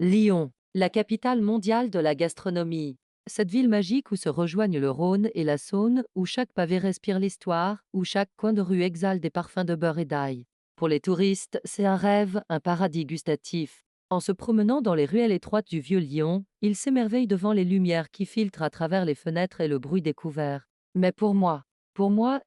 Lyon, la capitale mondiale de la gastronomie. Cette ville magique où se rejoignent le Rhône et la Saône, où chaque pavé respire l'histoire, où chaque coin de rue exhale des parfums de beurre et d'ail. Pour les touristes, c'est un rêve, un paradis gustatif. En se promenant dans les ruelles étroites du vieux Lyon, ils s'émerveillent devant les lumières qui filtrent à travers les fenêtres et le bruit des couverts. Mais pour moi,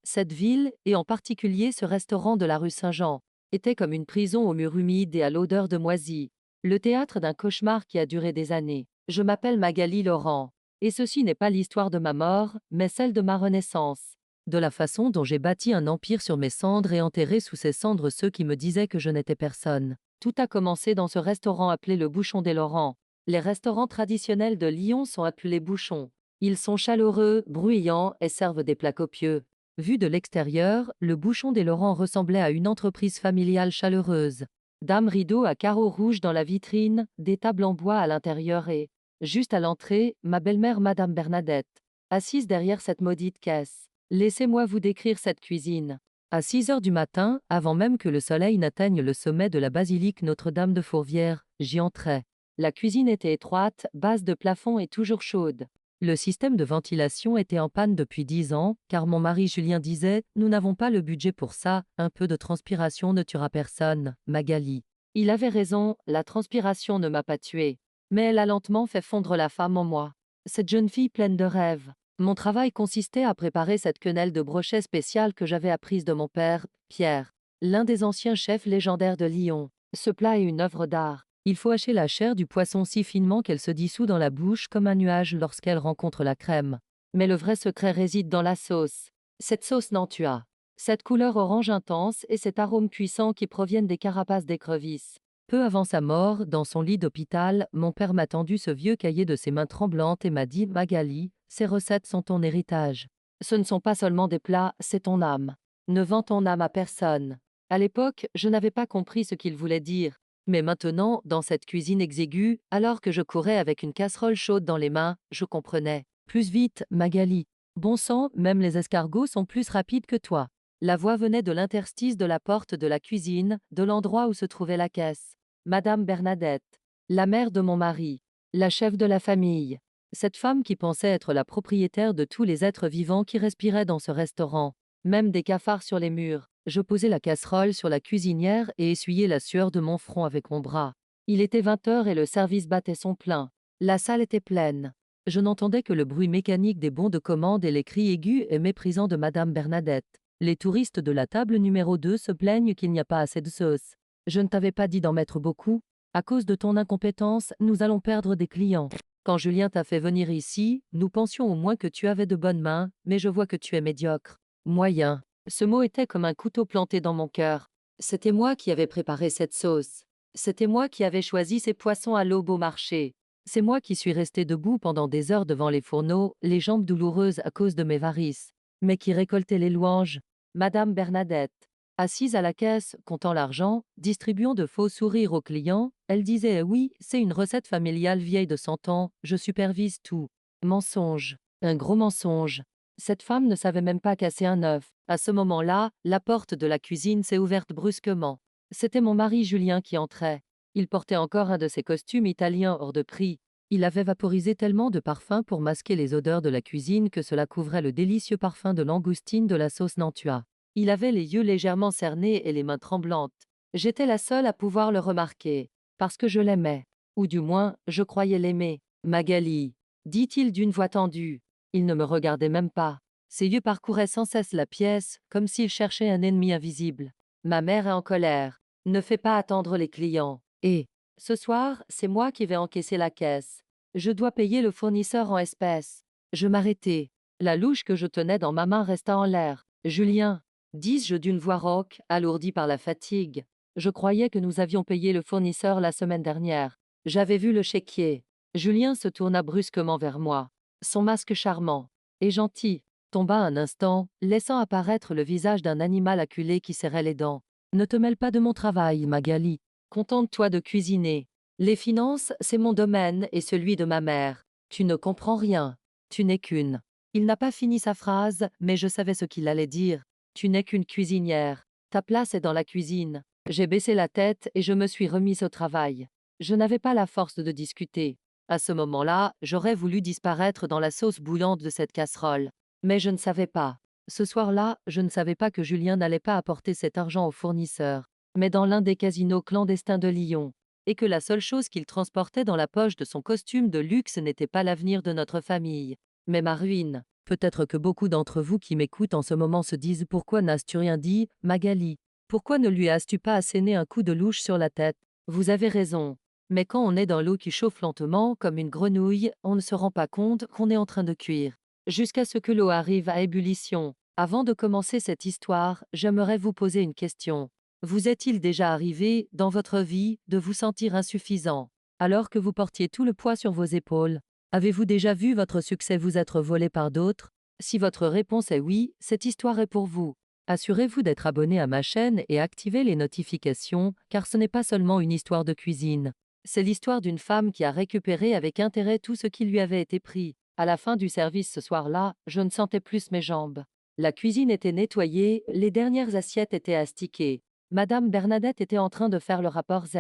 cette ville, et en particulier ce restaurant de la rue Saint-Jean, était comme une prison aux murs humides et à l'odeur de moisi. Le théâtre d'un cauchemar qui a duré des années. Je m'appelle Magali Laurent. Et ceci n'est pas l'histoire de ma mort, mais celle de ma renaissance. De la façon dont j'ai bâti un empire sur mes cendres et enterré sous ces cendres ceux qui me disaient que je n'étais personne. Tout a commencé dans ce restaurant appelé le Bouchon des Laurents. Les restaurants traditionnels de Lyon sont appelés bouchons. Ils sont chaleureux, bruyants et servent des plats copieux. Vu de l'extérieur, le Bouchon des Laurents ressemblait à une entreprise familiale chaleureuse. Dames rideaux à carreaux rouges dans la vitrine, des tables en bois à l'intérieur et, juste à l'entrée, ma belle-mère Madame Bernadette, assise derrière cette maudite caisse. Laissez-moi vous décrire cette cuisine. À 6 heures du matin, avant même que le soleil n'atteigne le sommet de la basilique Notre-Dame de Fourvière, j'y entrais. La cuisine était étroite, basse de plafond et toujours chaude. Le système de ventilation était en panne depuis 10 ans, car mon mari Julien disait « Nous n'avons pas le budget pour ça, un peu de transpiration ne tuera personne, Magali ». Il avait raison, la transpiration ne m'a pas tuée. Mais elle a lentement fait fondre la femme en moi. Cette jeune fille pleine de rêves. Mon travail consistait à préparer cette quenelle de brochet spéciale que j'avais apprise de mon père, Pierre, l'un des anciens chefs légendaires de Lyon. Ce plat est une œuvre d'art. Il faut hacher la chair du poisson si finement qu'elle se dissout dans la bouche comme un nuage lorsqu'elle rencontre la crème. Mais le vrai secret réside dans la sauce. Cette sauce Nantua. Cette couleur orange intense et cet arôme puissant qui proviennent des carapaces d'écrevisses. Peu avant sa mort, dans son lit d'hôpital, mon père m'a tendu ce vieux cahier de ses mains tremblantes et m'a dit « Magali, ces recettes sont ton héritage. Ce ne sont pas seulement des plats, c'est ton âme. Ne vends ton âme à personne. » À l'époque, je n'avais pas compris ce qu'il voulait dire. Mais maintenant, dans cette cuisine exiguë, alors que je courais avec une casserole chaude dans les mains, je comprenais. Plus vite, Magali. Bon sang, même les escargots sont plus rapides que toi. La voix venait de l'interstice de la porte de la cuisine, de l'endroit où se trouvait la caisse. Madame Bernadette, la mère de mon mari, la chef de la famille. Cette femme qui pensait être la propriétaire de tous les êtres vivants qui respiraient dans ce restaurant. Même des cafards sur les murs. Je posai la casserole sur la cuisinière et essuyai la sueur de mon front avec mon bras. Il était 20 heures et le service battait son plein. La salle était pleine. Je n'entendais que le bruit mécanique des bons de commande et les cris aigus et méprisants de Madame Bernadette. Les touristes de la table numéro 2 se plaignent qu'il n'y a pas assez de sauce. Je ne t'avais pas dit d'en mettre beaucoup. À cause de ton incompétence, nous allons perdre des clients. Quand Julien t'a fait venir ici, nous pensions au moins que tu avais de bonnes mains, mais je vois que tu es médiocre. Moyen. Ce mot était comme un couteau planté dans mon cœur. C'était moi qui avais préparé cette sauce. C'était moi qui avais choisi ces poissons à l'aube au marché. C'est moi qui suis resté debout pendant des heures devant les fourneaux, les jambes douloureuses à cause de mes varices, mais qui récoltait les louanges. Madame Bernadette, assise à la caisse, comptant l'argent, distribuant de faux sourires aux clients, elle disait « Oui, c'est une recette familiale vieille de 100 ans, je supervise tout. » Mensonge. Un gros mensonge. Cette femme ne savait même pas casser un œuf. À ce moment-là, la porte de la cuisine s'est ouverte brusquement. C'était mon mari Julien qui entrait. Il portait encore un de ses costumes italiens hors de prix. Il avait vaporisé tellement de parfum pour masquer les odeurs de la cuisine que cela couvrait le délicieux parfum de langoustine de la sauce Nantua. Il avait les yeux légèrement cernés et les mains tremblantes. J'étais la seule à pouvoir le remarquer, parce que je l'aimais. Ou du moins, je croyais l'aimer. Magali, dit-il d'une voix tendue. Il ne me regardait même pas. Ses yeux parcouraient sans cesse la pièce, comme s'il cherchait un ennemi invisible. Ma mère est en colère. Ne fais pas attendre les clients. Et, ce soir, c'est moi qui vais encaisser la caisse. Je dois payer le fournisseur en espèces. Je m'arrêtai. La louche que je tenais dans ma main resta en l'air. Julien, dis-je d'une voix rauque, alourdie par la fatigue. Je croyais que nous avions payé le fournisseur la semaine dernière. J'avais vu le chéquier. Julien se tourna brusquement vers moi. Son masque charmant et gentil tomba un instant, laissant apparaître le visage d'un animal acculé qui serrait les dents. Ne te mêle pas de mon travail, Magali. Contente-toi de cuisiner. Les finances, c'est mon domaine et celui de ma mère. Tu ne comprends rien. Tu n'es qu'une. Il n'a pas fini sa phrase, mais je savais ce qu'il allait dire. Tu n'es qu'une cuisinière. Ta place est dans la cuisine. J'ai baissé la tête et je me suis remise au travail. Je n'avais pas la force de discuter. À ce moment-là, j'aurais voulu disparaître dans la sauce bouillante de cette casserole. Mais je ne savais pas. Ce soir-là, je ne savais pas que Julien n'allait pas apporter cet argent au fournisseur, mais dans l'un des casinos clandestins de Lyon, et que la seule chose qu'il transportait dans la poche de son costume de luxe n'était pas l'avenir de notre famille, mais ma ruine. Peut-être que beaucoup d'entre vous qui m'écoutent en ce moment se disent: pourquoi n'as-tu rien dit, Magali? Pourquoi ne lui as-tu pas asséné un coup de louche sur la tête? Vous avez raison. Mais quand on est dans l'eau qui chauffe lentement, comme une grenouille, on ne se rend pas compte qu'on est en train de cuire. Jusqu'à ce que l'eau arrive à ébullition. Avant de commencer cette histoire, j'aimerais vous poser une question. Vous est-il déjà arrivé, dans votre vie, de vous sentir insuffisant, alors que vous portiez tout le poids sur vos épaules? Avez-vous déjà vu votre succès vous être volé par d'autres? Si votre réponse est oui, cette histoire est pour vous. Assurez-vous d'être abonné à ma chaîne et activez les notifications, car ce n'est pas seulement une histoire de cuisine. C'est l'histoire d'une femme qui a récupéré avec intérêt tout ce qui lui avait été pris. À la fin du service ce soir-là, je ne sentais plus mes jambes. La cuisine était nettoyée, les dernières assiettes étaient astiquées. Madame Bernadette était en train de faire le rapport Z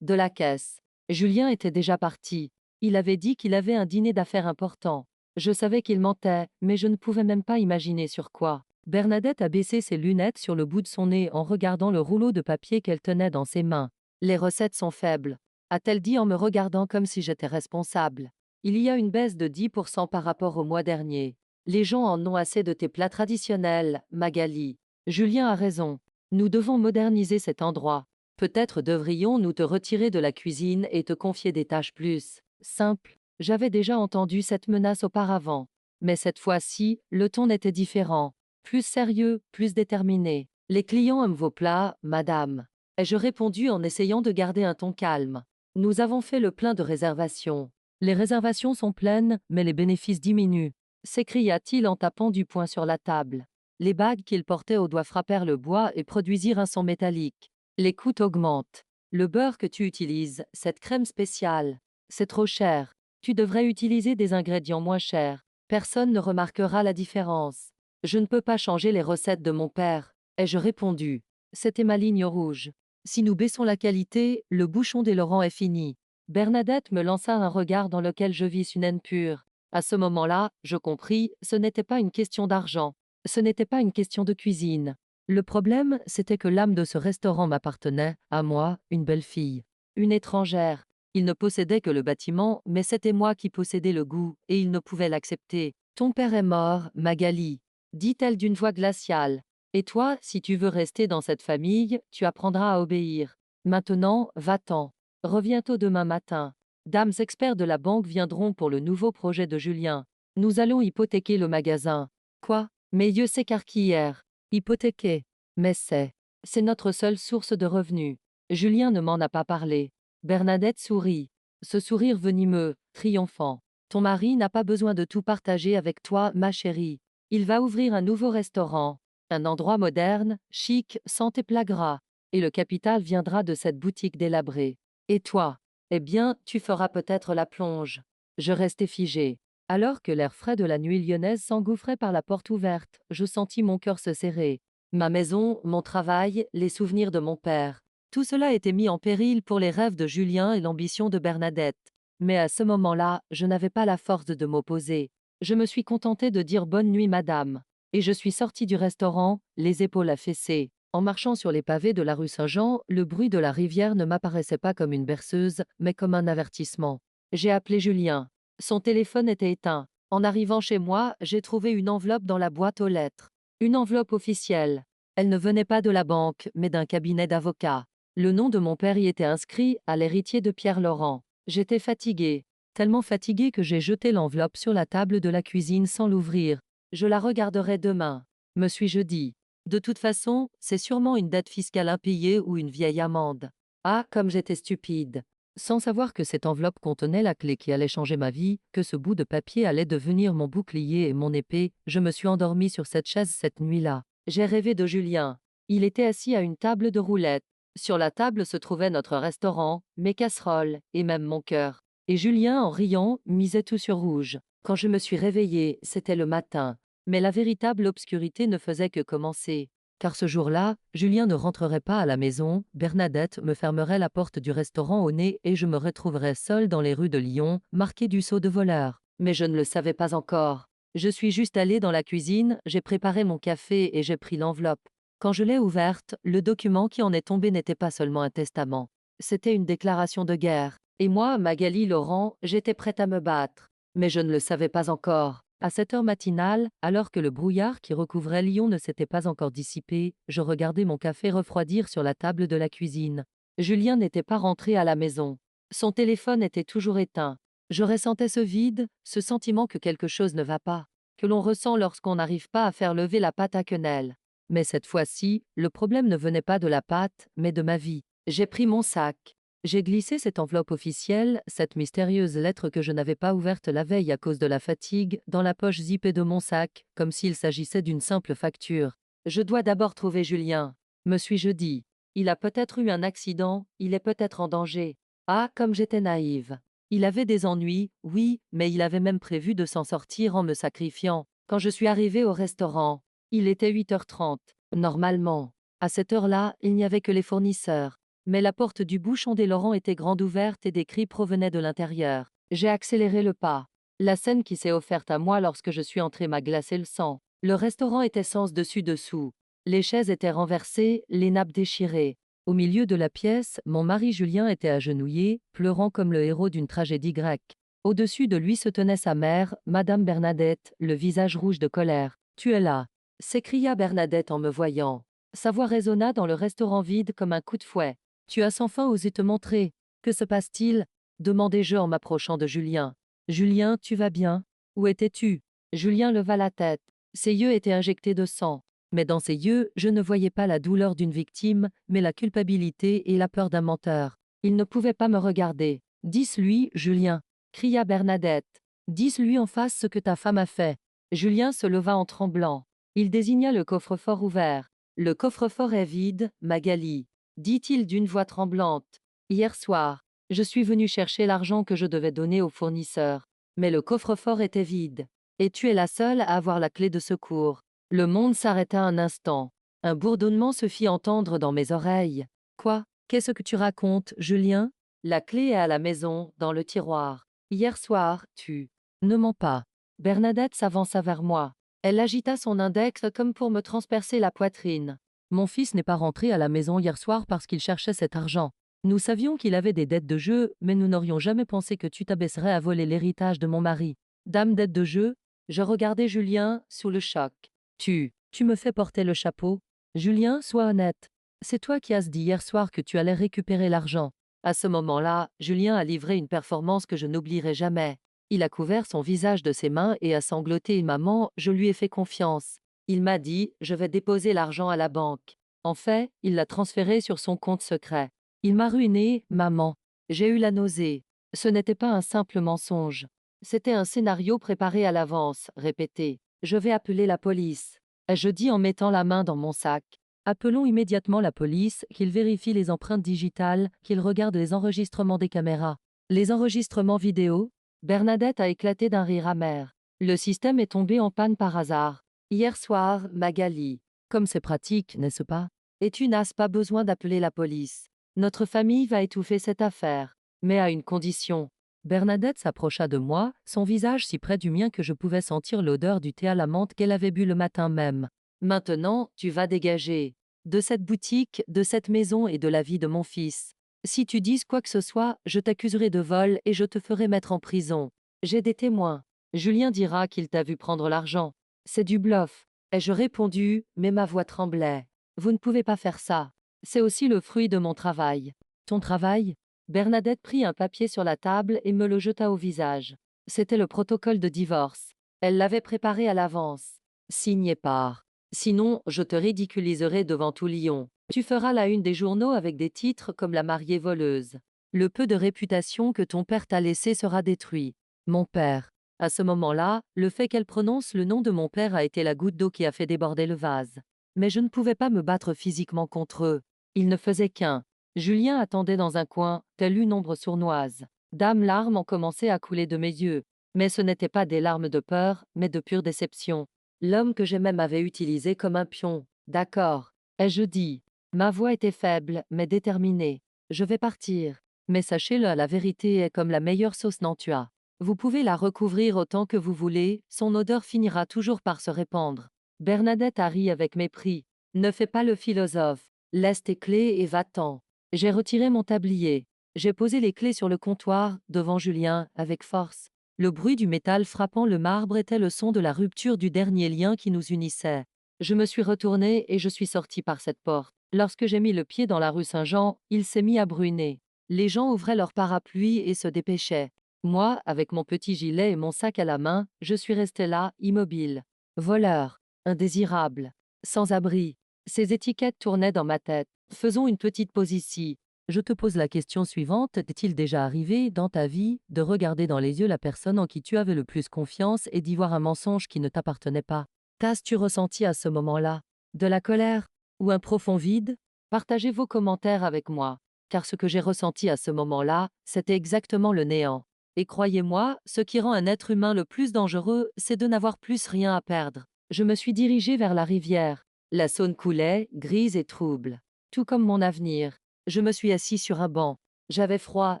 de la caisse. Julien était déjà parti. Il avait dit qu'il avait un dîner d'affaires important. Je savais qu'il mentait, mais je ne pouvais même pas imaginer sur quoi. Bernadette a baissé ses lunettes sur le bout de son nez en regardant le rouleau de papier qu'elle tenait dans ses mains. Les recettes sont faibles, a-t-elle dit en me regardant comme si j'étais responsable. Il y a une baisse de 10% par rapport au mois dernier. Les gens en ont assez de tes plats traditionnels, Magali. Julien a raison. Nous devons moderniser cet endroit. Peut-être devrions-nous te retirer de la cuisine et te confier des tâches plus simples. J'avais déjà entendu cette menace auparavant. Mais cette fois-ci, le ton était différent. Plus sérieux, plus déterminé. Les clients aiment vos plats, madame. Ai-je répondu en essayant de garder un ton calme. Nous avons fait le plein de réservations. Les réservations sont pleines, mais les bénéfices diminuent, s'écria-t-il en tapant du poing sur la table. Les bagues qu'il portait au doigt frappèrent le bois et produisirent un son métallique. Les coûts augmentent. Le beurre que tu utilises, cette crème spéciale, c'est trop cher. Tu devrais utiliser des ingrédients moins chers. Personne ne remarquera la différence. Je ne peux pas changer les recettes de mon père, ai-je répondu. C'était ma ligne rouge. Si nous baissons la qualité, le bouchon des Laurent est fini. Bernadette me lança un regard dans lequel je vis une haine pure. À ce moment-là, je compris, ce n'était pas une question d'argent. Ce n'était pas une question de cuisine. Le problème, c'était que l'âme de ce restaurant m'appartenait, à moi, une belle fille. Une étrangère. Il ne possédait que le bâtiment, mais c'était moi qui possédais le goût, et il ne pouvait l'accepter. Ton père est mort, Magali, dit-elle d'une voix glaciale. Et toi, si tu veux rester dans cette famille, tu apprendras à obéir. Maintenant, va-t'en. Reviens-tôt demain matin. Dames experts de la banque viendront pour le nouveau projet de Julien. Nous allons hypothéquer le magasin. Quoi? Mes yeux s'écarquillèrent. Hypothéquer. Mais c'est notre seule source de revenus. Julien ne m'en a pas parlé. Bernadette sourit. Ce sourire venimeux, triomphant. Ton mari n'a pas besoin de tout partager avec toi, ma chérie. Il va ouvrir un nouveau restaurant. Un endroit moderne, chic, sans tes plats gras. Et le capital viendra de cette boutique délabrée. Et toi? Eh bien, tu feras peut-être la plonge. Je restai figé. Alors que l'air frais de la nuit lyonnaise s'engouffrait par la porte ouverte, je sentis mon cœur se serrer. Ma maison, mon travail, les souvenirs de mon père. Tout cela était mis en péril pour les rêves de Julien et l'ambition de Bernadette. Mais à ce moment-là, je n'avais pas la force de m'opposer. Je me suis contenté de dire bonne nuit, madame. Et je suis sorti du restaurant, les épaules affaissées. En marchant sur les pavés de la rue Saint-Jean, le bruit de la rivière ne m'apparaissait pas comme une berceuse, mais comme un avertissement. J'ai appelé Julien. Son téléphone était éteint. En arrivant chez moi, j'ai trouvé une enveloppe dans la boîte aux lettres. Une enveloppe officielle. Elle ne venait pas de la banque, mais d'un cabinet d'avocats. Le nom de mon père y était inscrit, à l'héritier de Pierre Laurent. J'étais fatigué. Tellement fatigué que j'ai jeté l'enveloppe sur la table de la cuisine sans l'ouvrir. Je la regarderai demain, me suis-je dit. De toute façon, c'est sûrement une dette fiscale impayée ou une vieille amende. Ah, comme j'étais stupide. Sans savoir que cette enveloppe contenait la clé qui allait changer ma vie, que ce bout de papier allait devenir mon bouclier et mon épée, je me suis endormi sur cette chaise cette nuit-là. J'ai rêvé de Julien. Il était assis à une table de roulette. Sur la table se trouvait notre restaurant, mes casseroles, et même mon cœur. Et Julien, en riant, misait tout sur rouge. Quand je me suis réveillée, c'était le matin. Mais la véritable obscurité ne faisait que commencer. car ce jour-là, Julien ne rentrerait pas à la maison, Bernadette me fermerait la porte du restaurant au nez et je me retrouverais seule dans les rues de Lyon, marquée du sceau de voleur. Mais je ne le savais pas encore. Je suis juste allée dans la cuisine, j'ai préparé mon café et j'ai pris l'enveloppe. Quand je l'ai ouverte, le document qui en est tombé n'était pas seulement un testament. C'était une déclaration de guerre. Et moi, Magali Laurent, j'étais prête à me battre. Mais je ne le savais pas encore. À cette heure matinale, alors que le brouillard qui recouvrait Lyon ne s'était pas encore dissipé, je regardais mon café refroidir sur la table de la cuisine. Julien n'était pas rentré à la maison. Son téléphone était toujours éteint. Je ressentais ce vide, ce sentiment que quelque chose ne va pas, que l'on ressent lorsqu'on n'arrive pas à faire lever la pâte à quenelle. Mais cette fois-ci, le problème ne venait pas de la pâte, mais de ma vie. J'ai pris mon sac. J'ai glissé cette enveloppe officielle, cette mystérieuse lettre que je n'avais pas ouverte la veille à cause de la fatigue, dans la poche zippée de mon sac, comme s'il s'agissait d'une simple facture. Je dois d'abord trouver Julien, me suis-je dit. Il a peut-être eu un accident, il est peut-être en danger. Ah, comme j'étais naïve. Il avait des ennuis, oui, mais il avait même prévu de s'en sortir en me sacrifiant. Quand je suis arrivée au restaurant, il était 8h30. Normalement, à cette heure-là, il n'y avait que les fournisseurs. Mais la porte du bouchon des Laurent était grande ouverte et des cris provenaient de l'intérieur. J'ai accéléré le pas. La scène qui s'est offerte à moi lorsque je suis entrée m'a glacé le sang. Le restaurant était sens dessus-dessous. Les chaises étaient renversées, les nappes déchirées. Au milieu de la pièce, mon mari Julien était agenouillé, pleurant comme le héros d'une tragédie grecque. Au-dessus de lui se tenait sa mère, Madame Bernadette, le visage rouge de colère. « Tu es là !» s'écria Bernadette en me voyant. Sa voix résonna dans le restaurant vide comme un coup de fouet. « Tu as sans fin osé te montrer. Que se passe-t-il » demandai-je en m'approchant de Julien. « Julien, tu vas bien ? Où étais-tu » Julien leva la tête. Ses yeux étaient injectés de sang. Mais dans ses yeux, je ne voyais pas la douleur d'une victime, mais la culpabilité et la peur d'un menteur. Il ne pouvait pas me regarder. « Dis-lui, Julien » cria Bernadette. « Dis-lui en face ce que ta femme a fait. » Julien se leva en tremblant. Il désigna le coffre-fort ouvert. « Le coffre-fort est vide, Magali, » dit-il d'une voix tremblante. « Hier soir, je suis venu chercher l'argent que je devais donner aux fournisseurs. Mais le coffre-fort était vide. Et tu es la seule à avoir la clé de secours. » Le monde s'arrêta un instant. Un bourdonnement se fit entendre dans mes oreilles. « Quoi ? Qu'est-ce que tu racontes, Julien ?» La clé est à la maison, dans le tiroir. Hier soir, tu... Ne mens pas. Bernadette s'avança vers moi. Elle agita son index comme pour me transpercer la poitrine. Mon fils n'est pas rentré à la maison hier soir parce qu'il cherchait cet argent. Nous savions qu'il avait des dettes de jeu, mais nous n'aurions jamais pensé que tu t'abaisserais à voler l'héritage de mon mari. Dame dette de jeu? Je regardais Julien, sous le choc. Tu me fais porter le chapeau? Julien, sois honnête. C'est toi qui as dit hier soir que tu allais récupérer l'argent. À ce moment-là, Julien a livré une performance que je n'oublierai jamais. Il a couvert son visage de ses mains et a sangloté. Maman, je lui ai fait confiance. Il m'a dit, je vais déposer l'argent à la banque. En fait, il l'a transféré sur son compte secret. Il m'a ruiné, maman. J'ai eu la nausée. Ce n'était pas un simple mensonge. C'était un scénario préparé à l'avance, répété. Je vais appeler la police. Je dis en mettant la main dans mon sac. Appelons immédiatement la police, qu'ils vérifient les empreintes digitales, qu'ils regardent les enregistrements des caméras. Les enregistrements vidéo? Bernadette a éclaté d'un rire amer. Le système est tombé en panne par hasard. Hier soir, Magali. Comme c'est pratique, n'est-ce pas? Et tu n'as pas besoin d'appeler la police. Notre famille va étouffer cette affaire. Mais à une condition. Bernadette s'approcha de moi, son visage si près du mien que je pouvais sentir l'odeur du thé à la menthe qu'elle avait bu le matin même. Maintenant, tu vas dégager. De cette boutique, de cette maison et de la vie de mon fils. Si tu dis quoi que ce soit, je t'accuserai de vol et je te ferai mettre en prison. J'ai des témoins. Julien dira qu'il t'a vu prendre l'argent. C'est du bluff. Ai-je répondu, mais ma voix tremblait. Vous ne pouvez pas faire ça. C'est aussi le fruit de mon travail. Ton travail? Bernadette prit un papier sur la table et me le jeta au visage. C'était le protocole de divorce. Elle l'avait préparé à l'avance. Signé par. Sinon, je te ridiculiserai devant tout Lyon. Tu feras la une des journaux avec des titres comme la mariée voleuse. Le peu de réputation que ton père t'a laissé sera détruit. Mon père. À ce moment-là, le fait qu'elle prononce le nom de mon père a été la goutte d'eau qui a fait déborder le vase. Mais je ne pouvais pas me battre physiquement contre eux. Ils ne faisaient qu'un. Julien attendait dans un coin, telle une ombre sournoise. Dame larmes ont commencé à couler de mes yeux. Mais ce n'étaient pas des larmes de peur, mais de pure déception. L'homme que j'aimais m'avait utilisé comme un pion. D'accord. Ai-je dit. Ma voix était faible, mais déterminée. Je vais partir. Mais sachez-le, la vérité est comme la meilleure sauce Nantua. Vous pouvez la recouvrir autant que vous voulez, son odeur finira toujours par se répandre. Bernadette a ri avec mépris. Ne fais pas le philosophe. Laisse tes clés et va-t'en. J'ai retiré mon tablier. J'ai posé les clés sur le comptoir, devant Julien, avec force. Le bruit du métal frappant le marbre était le son de la rupture du dernier lien qui nous unissait. Je me suis retournée et je suis sortie par cette porte. Lorsque j'ai mis le pied dans la rue Saint-Jean, il s'est mis à bruiner. Les gens ouvraient leurs parapluies et se dépêchaient. Moi, avec mon petit gilet et mon sac à la main, je suis restée là, immobile. Voleur, indésirable, sans abri. Ces étiquettes tournaient dans ma tête. Faisons une petite pause ici. Je te pose la question suivante. T'est-il déjà arrivé, dans ta vie, de regarder dans les yeux la personne en qui tu avais le plus confiance et d'y voir un mensonge qui ne t'appartenait pas? Qu'as-tu ressenti à ce moment-là? De la colère? Ou un profond vide? Partagez vos commentaires avec moi, car ce que j'ai ressenti à ce moment-là, c'était exactement le néant. Et croyez-moi, ce qui rend un être humain le plus dangereux, c'est de n'avoir plus rien à perdre. Je me suis dirigée vers la rivière. La Saône coulait, grise et trouble. Tout comme mon avenir. Je me suis assis sur un banc. J'avais froid,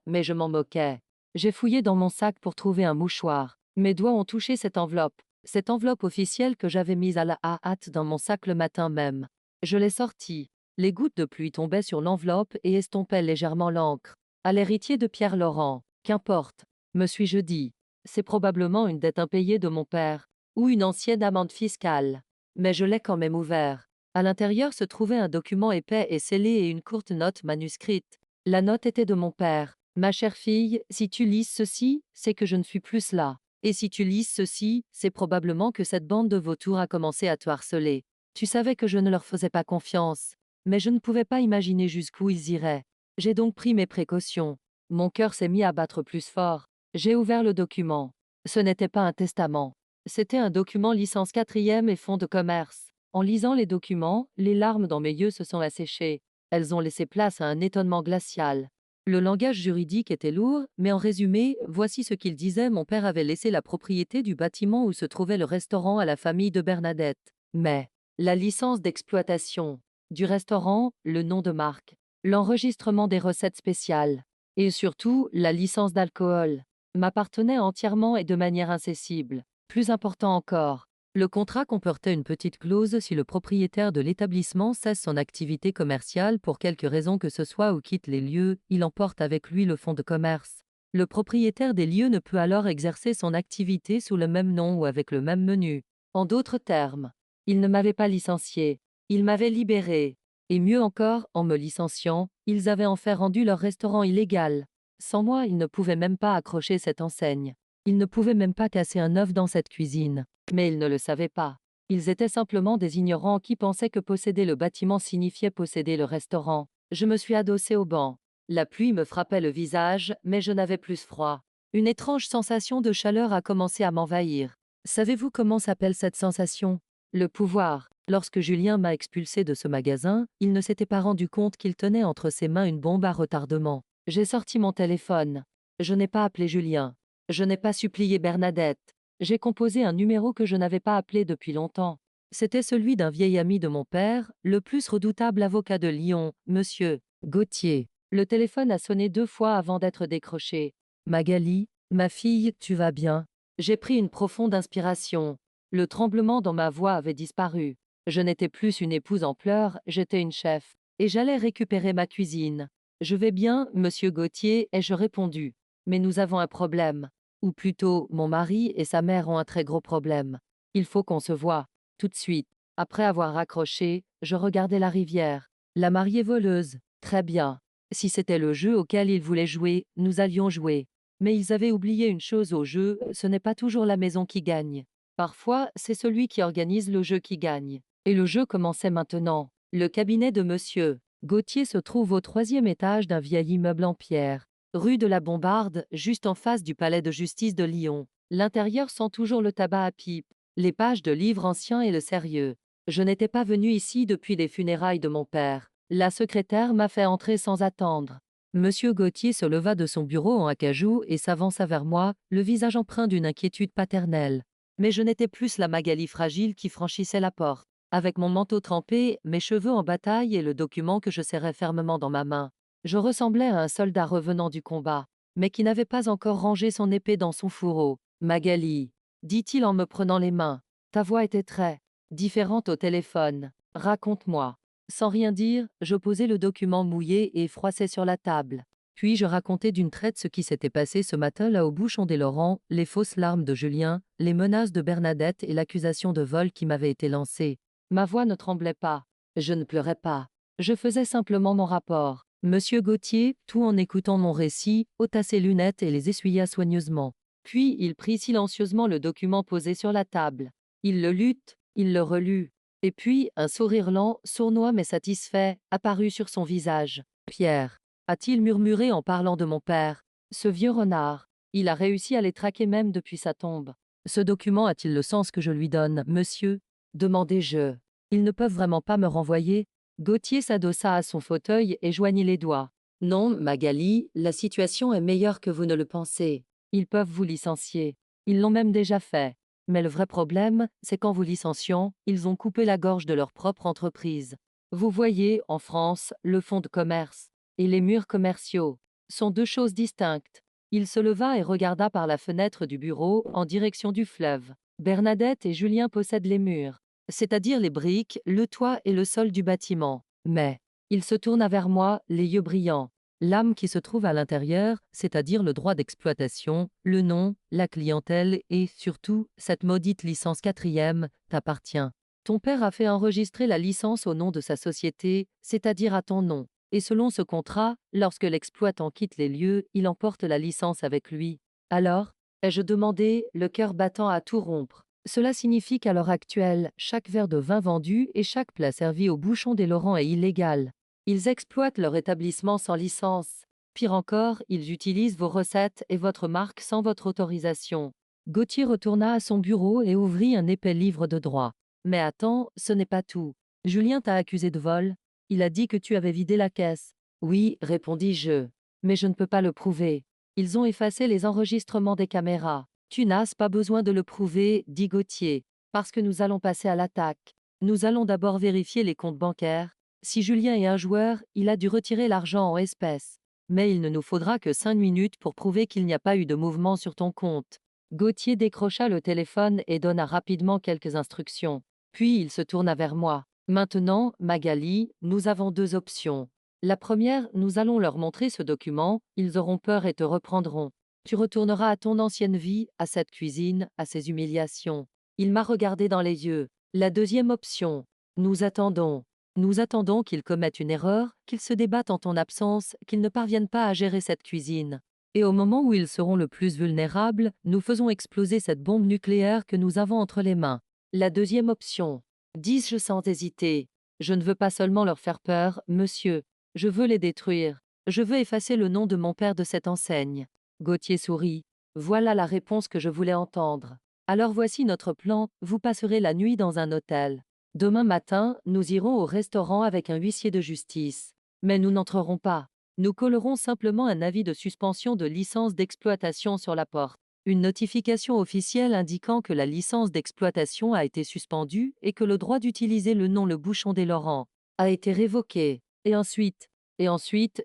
mais je m'en moquais. J'ai fouillé dans mon sac pour trouver un mouchoir. Mes doigts ont touché cette enveloppe officielle que j'avais mise à la hâte dans mon sac le matin même. Je l'ai sortie. Les gouttes de pluie tombaient sur l'enveloppe et estompaient légèrement l'encre. À l'héritier de Pierre Laurent. Qu'importe, me suis-je dit. C'est probablement une dette impayée de mon père, ou une ancienne amende fiscale. Mais je l'ai quand même ouvert. À l'intérieur se trouvait un document épais et scellé et une courte note manuscrite. La note était de mon père. Ma chère fille, si tu lis ceci, c'est que je ne suis plus là. Et si tu lis ceci, c'est probablement que cette bande de vautours a commencé à te harceler. Tu savais que je ne leur faisais pas confiance. Mais je ne pouvais pas imaginer jusqu'où ils iraient. J'ai donc pris mes précautions. Mon cœur s'est mis à battre plus fort. J'ai ouvert le document. Ce n'était pas un testament. C'était un document licence 4e et fonds de commerce. En lisant les documents, les larmes dans mes yeux se sont asséchées. Elles ont laissé place à un étonnement glacial. Le langage juridique était lourd, mais en résumé, voici ce qu'il disait. Mon père avait laissé la propriété du bâtiment où se trouvait le restaurant à la famille de Bernadette. Mais la licence d'exploitation du restaurant, le nom de marque, l'enregistrement des recettes spéciales, et surtout la licence d'alcool, m'appartenait entièrement et de manière incessible. Plus important encore, le contrat comportait une petite clause si le propriétaire de l'établissement cesse son activité commerciale pour quelque raison que ce soit ou quitte les lieux, il emporte avec lui le fonds de commerce. Le propriétaire des lieux ne peut alors exercer son activité sous le même nom ou avec le même menu. En d'autres termes, il ne m'avait pas licencié, il m'avait libéré. Et mieux encore, en me licenciant, ils avaient en fait rendu leur restaurant illégal. Sans moi, ils ne pouvaient même pas accrocher cette enseigne. Ils ne pouvaient même pas casser un œuf dans cette cuisine. Mais ils ne le savaient pas. Ils étaient simplement des ignorants qui pensaient que posséder le bâtiment signifiait posséder le restaurant. Je me suis adossée au banc. La pluie me frappait le visage, mais je n'avais plus froid. Une étrange sensation de chaleur a commencé à m'envahir. Savez-vous comment s'appelle cette sensation? Le pouvoir. Lorsque Julien m'a expulsé de ce magasin, il ne s'était pas rendu compte qu'il tenait entre ses mains une bombe à retardement. J'ai sorti mon téléphone. Je n'ai pas appelé Julien. Je n'ai pas supplié Bernadette. J'ai composé un numéro que je n'avais pas appelé depuis longtemps. C'était celui d'un vieil ami de mon père, le plus redoutable avocat de Lyon, Monsieur Gauthier. Le téléphone a sonné 2 fois avant d'être décroché. Magali, ma fille, tu vas bien? J'ai pris une profonde inspiration. Le tremblement dans ma voix avait disparu. Je n'étais plus une épouse en pleurs, j'étais une chef. Et j'allais récupérer ma cuisine. Je vais bien, monsieur Gauthier, ai-je répondu. Mais nous avons un problème. Ou plutôt, mon mari et sa mère ont un très gros problème. Il faut qu'on se voie. Tout de suite. Après avoir raccroché, je regardais la rivière. La mariée voleuse. Très bien. Si c'était le jeu auquel ils voulaient jouer, nous allions jouer. Mais ils avaient oublié une chose au jeu, ce n'est pas toujours la maison qui gagne. Parfois, c'est celui qui organise le jeu qui gagne. Et le jeu commençait maintenant. Le cabinet de monsieur Gauthier se trouve au 3e étage d'un vieil immeuble en pierre, rue de la Bombarde, juste en face du palais de justice de Lyon. L'intérieur sent toujours le tabac à pipe, les pages de livres anciens et le sérieux. Je n'étais pas venu ici depuis les funérailles de mon père. La secrétaire m'a fait entrer sans attendre. Monsieur Gauthier se leva de son bureau en acajou et s'avança vers moi, le visage empreint d'une inquiétude paternelle. Mais je n'étais plus la Magali fragile qui franchissait la porte. avec mon manteau trempé, mes cheveux en bataille et le document que je serrais fermement dans ma main. Je ressemblais à un soldat revenant du combat, mais qui n'avait pas encore rangé son épée dans son fourreau. Magali, dit-il en me prenant les mains, ta voix était très différente au téléphone. Raconte-moi. Sans rien dire, je posai le document mouillé et froissé sur la table. Puis je racontai d'une traite ce qui s'était passé ce matin-là au bouchon des Laurents, les fausses larmes de Julien, les menaces de Bernadette et l'accusation de vol qui m'avait été lancée. Ma voix ne tremblait pas. Je ne pleurais pas. Je faisais simplement mon rapport. Monsieur Gauthier, tout en écoutant mon récit, ôta ses lunettes et les essuya soigneusement. Puis il prit silencieusement le document posé sur la table. Il le lut, il le relut. Et puis, un sourire lent, sournois mais satisfait, apparut sur son visage. Pierre, a-t-il murmuré en parlant de mon père. Ce vieux renard. Il a réussi à les traquer même depuis sa tombe. Ce document a-t-il le sens que je lui donne, monsieur? Demandai-je. Ils ne peuvent vraiment pas me renvoyer? Gauthier s'adossa à son fauteuil et joignit les doigts. Non, Magali, la situation est meilleure que vous ne le pensez. Ils peuvent vous licencier. Ils l'ont même déjà fait. Mais le vrai problème, c'est qu'en vous licenciant, ils ont coupé la gorge de leur propre entreprise. Vous voyez, en France, le fonds de commerce et les murs commerciaux sont deux choses distinctes. Il se leva et regarda par la fenêtre du bureau en direction du fleuve. Bernadette et Julien possèdent les murs, c'est-à-dire les briques, le toit et le sol du bâtiment. Mais, il se tourna vers moi, les yeux brillants. L'âme qui se trouve à l'intérieur, c'est-à-dire le droit d'exploitation, le nom, la clientèle et, surtout, cette maudite licence 4e, t'appartient. Ton père a fait enregistrer la licence au nom de sa société, c'est-à-dire à ton nom. Et selon ce contrat, lorsque l'exploitant quitte les lieux, il emporte la licence avec lui. Alors, ai-je demandé, le cœur battant à tout rompre. Cela signifie qu'à l'heure actuelle, chaque verre de vin vendu et chaque plat servi au bouchon des Laurents est illégal. Ils exploitent leur établissement sans licence. Pire encore, ils utilisent vos recettes et votre marque sans votre autorisation. Gauthier retourna à son bureau et ouvrit un épais livre de droit. Mais attends, ce n'est pas tout. Julien t'a accusé de vol. Il a dit que tu avais vidé la caisse. Oui, répondis-je. Mais je ne peux pas le prouver. Ils ont effacé les enregistrements des caméras. Tu n'as pas besoin de le prouver, dit Gauthier, parce que nous allons passer à l'attaque. Nous allons d'abord vérifier les comptes bancaires. Si Julien est un joueur, il a dû retirer l'argent en espèces. Mais il ne nous faudra que 5 minutes pour prouver qu'il n'y a pas eu de mouvement sur ton compte. Gauthier décrocha le téléphone et donna rapidement quelques instructions. Puis il se tourna vers moi. Maintenant, Magali, nous avons deux options. La première, nous allons leur montrer ce document, ils auront peur et te reprendront. Tu retourneras à ton ancienne vie, à cette cuisine, à ces humiliations. Il m'a regardé dans les yeux. La deuxième option, nous attendons. Nous attendons qu'ils commettent une erreur, qu'ils se débattent en ton absence, qu'ils ne parviennent pas à gérer cette cuisine. Et au moment où ils seront le plus vulnérables, nous faisons exploser cette bombe nucléaire que nous avons entre les mains. La deuxième option, dis-je sans hésiter. Je ne veux pas seulement leur faire peur, monsieur. Je veux les détruire. Je veux effacer le nom de mon père de cette enseigne. Gauthier sourit. Voilà la réponse que je voulais entendre. Alors voici notre plan, vous passerez la nuit dans un hôtel. Demain matin, nous irons au restaurant avec un huissier de justice. Mais nous n'entrerons pas. Nous collerons simplement un avis de suspension de licence d'exploitation sur la porte. Une notification officielle indiquant que la licence d'exploitation a été suspendue et que le droit d'utiliser le nom Le Bouchon des Laurents a été révoqué. Et ensuite,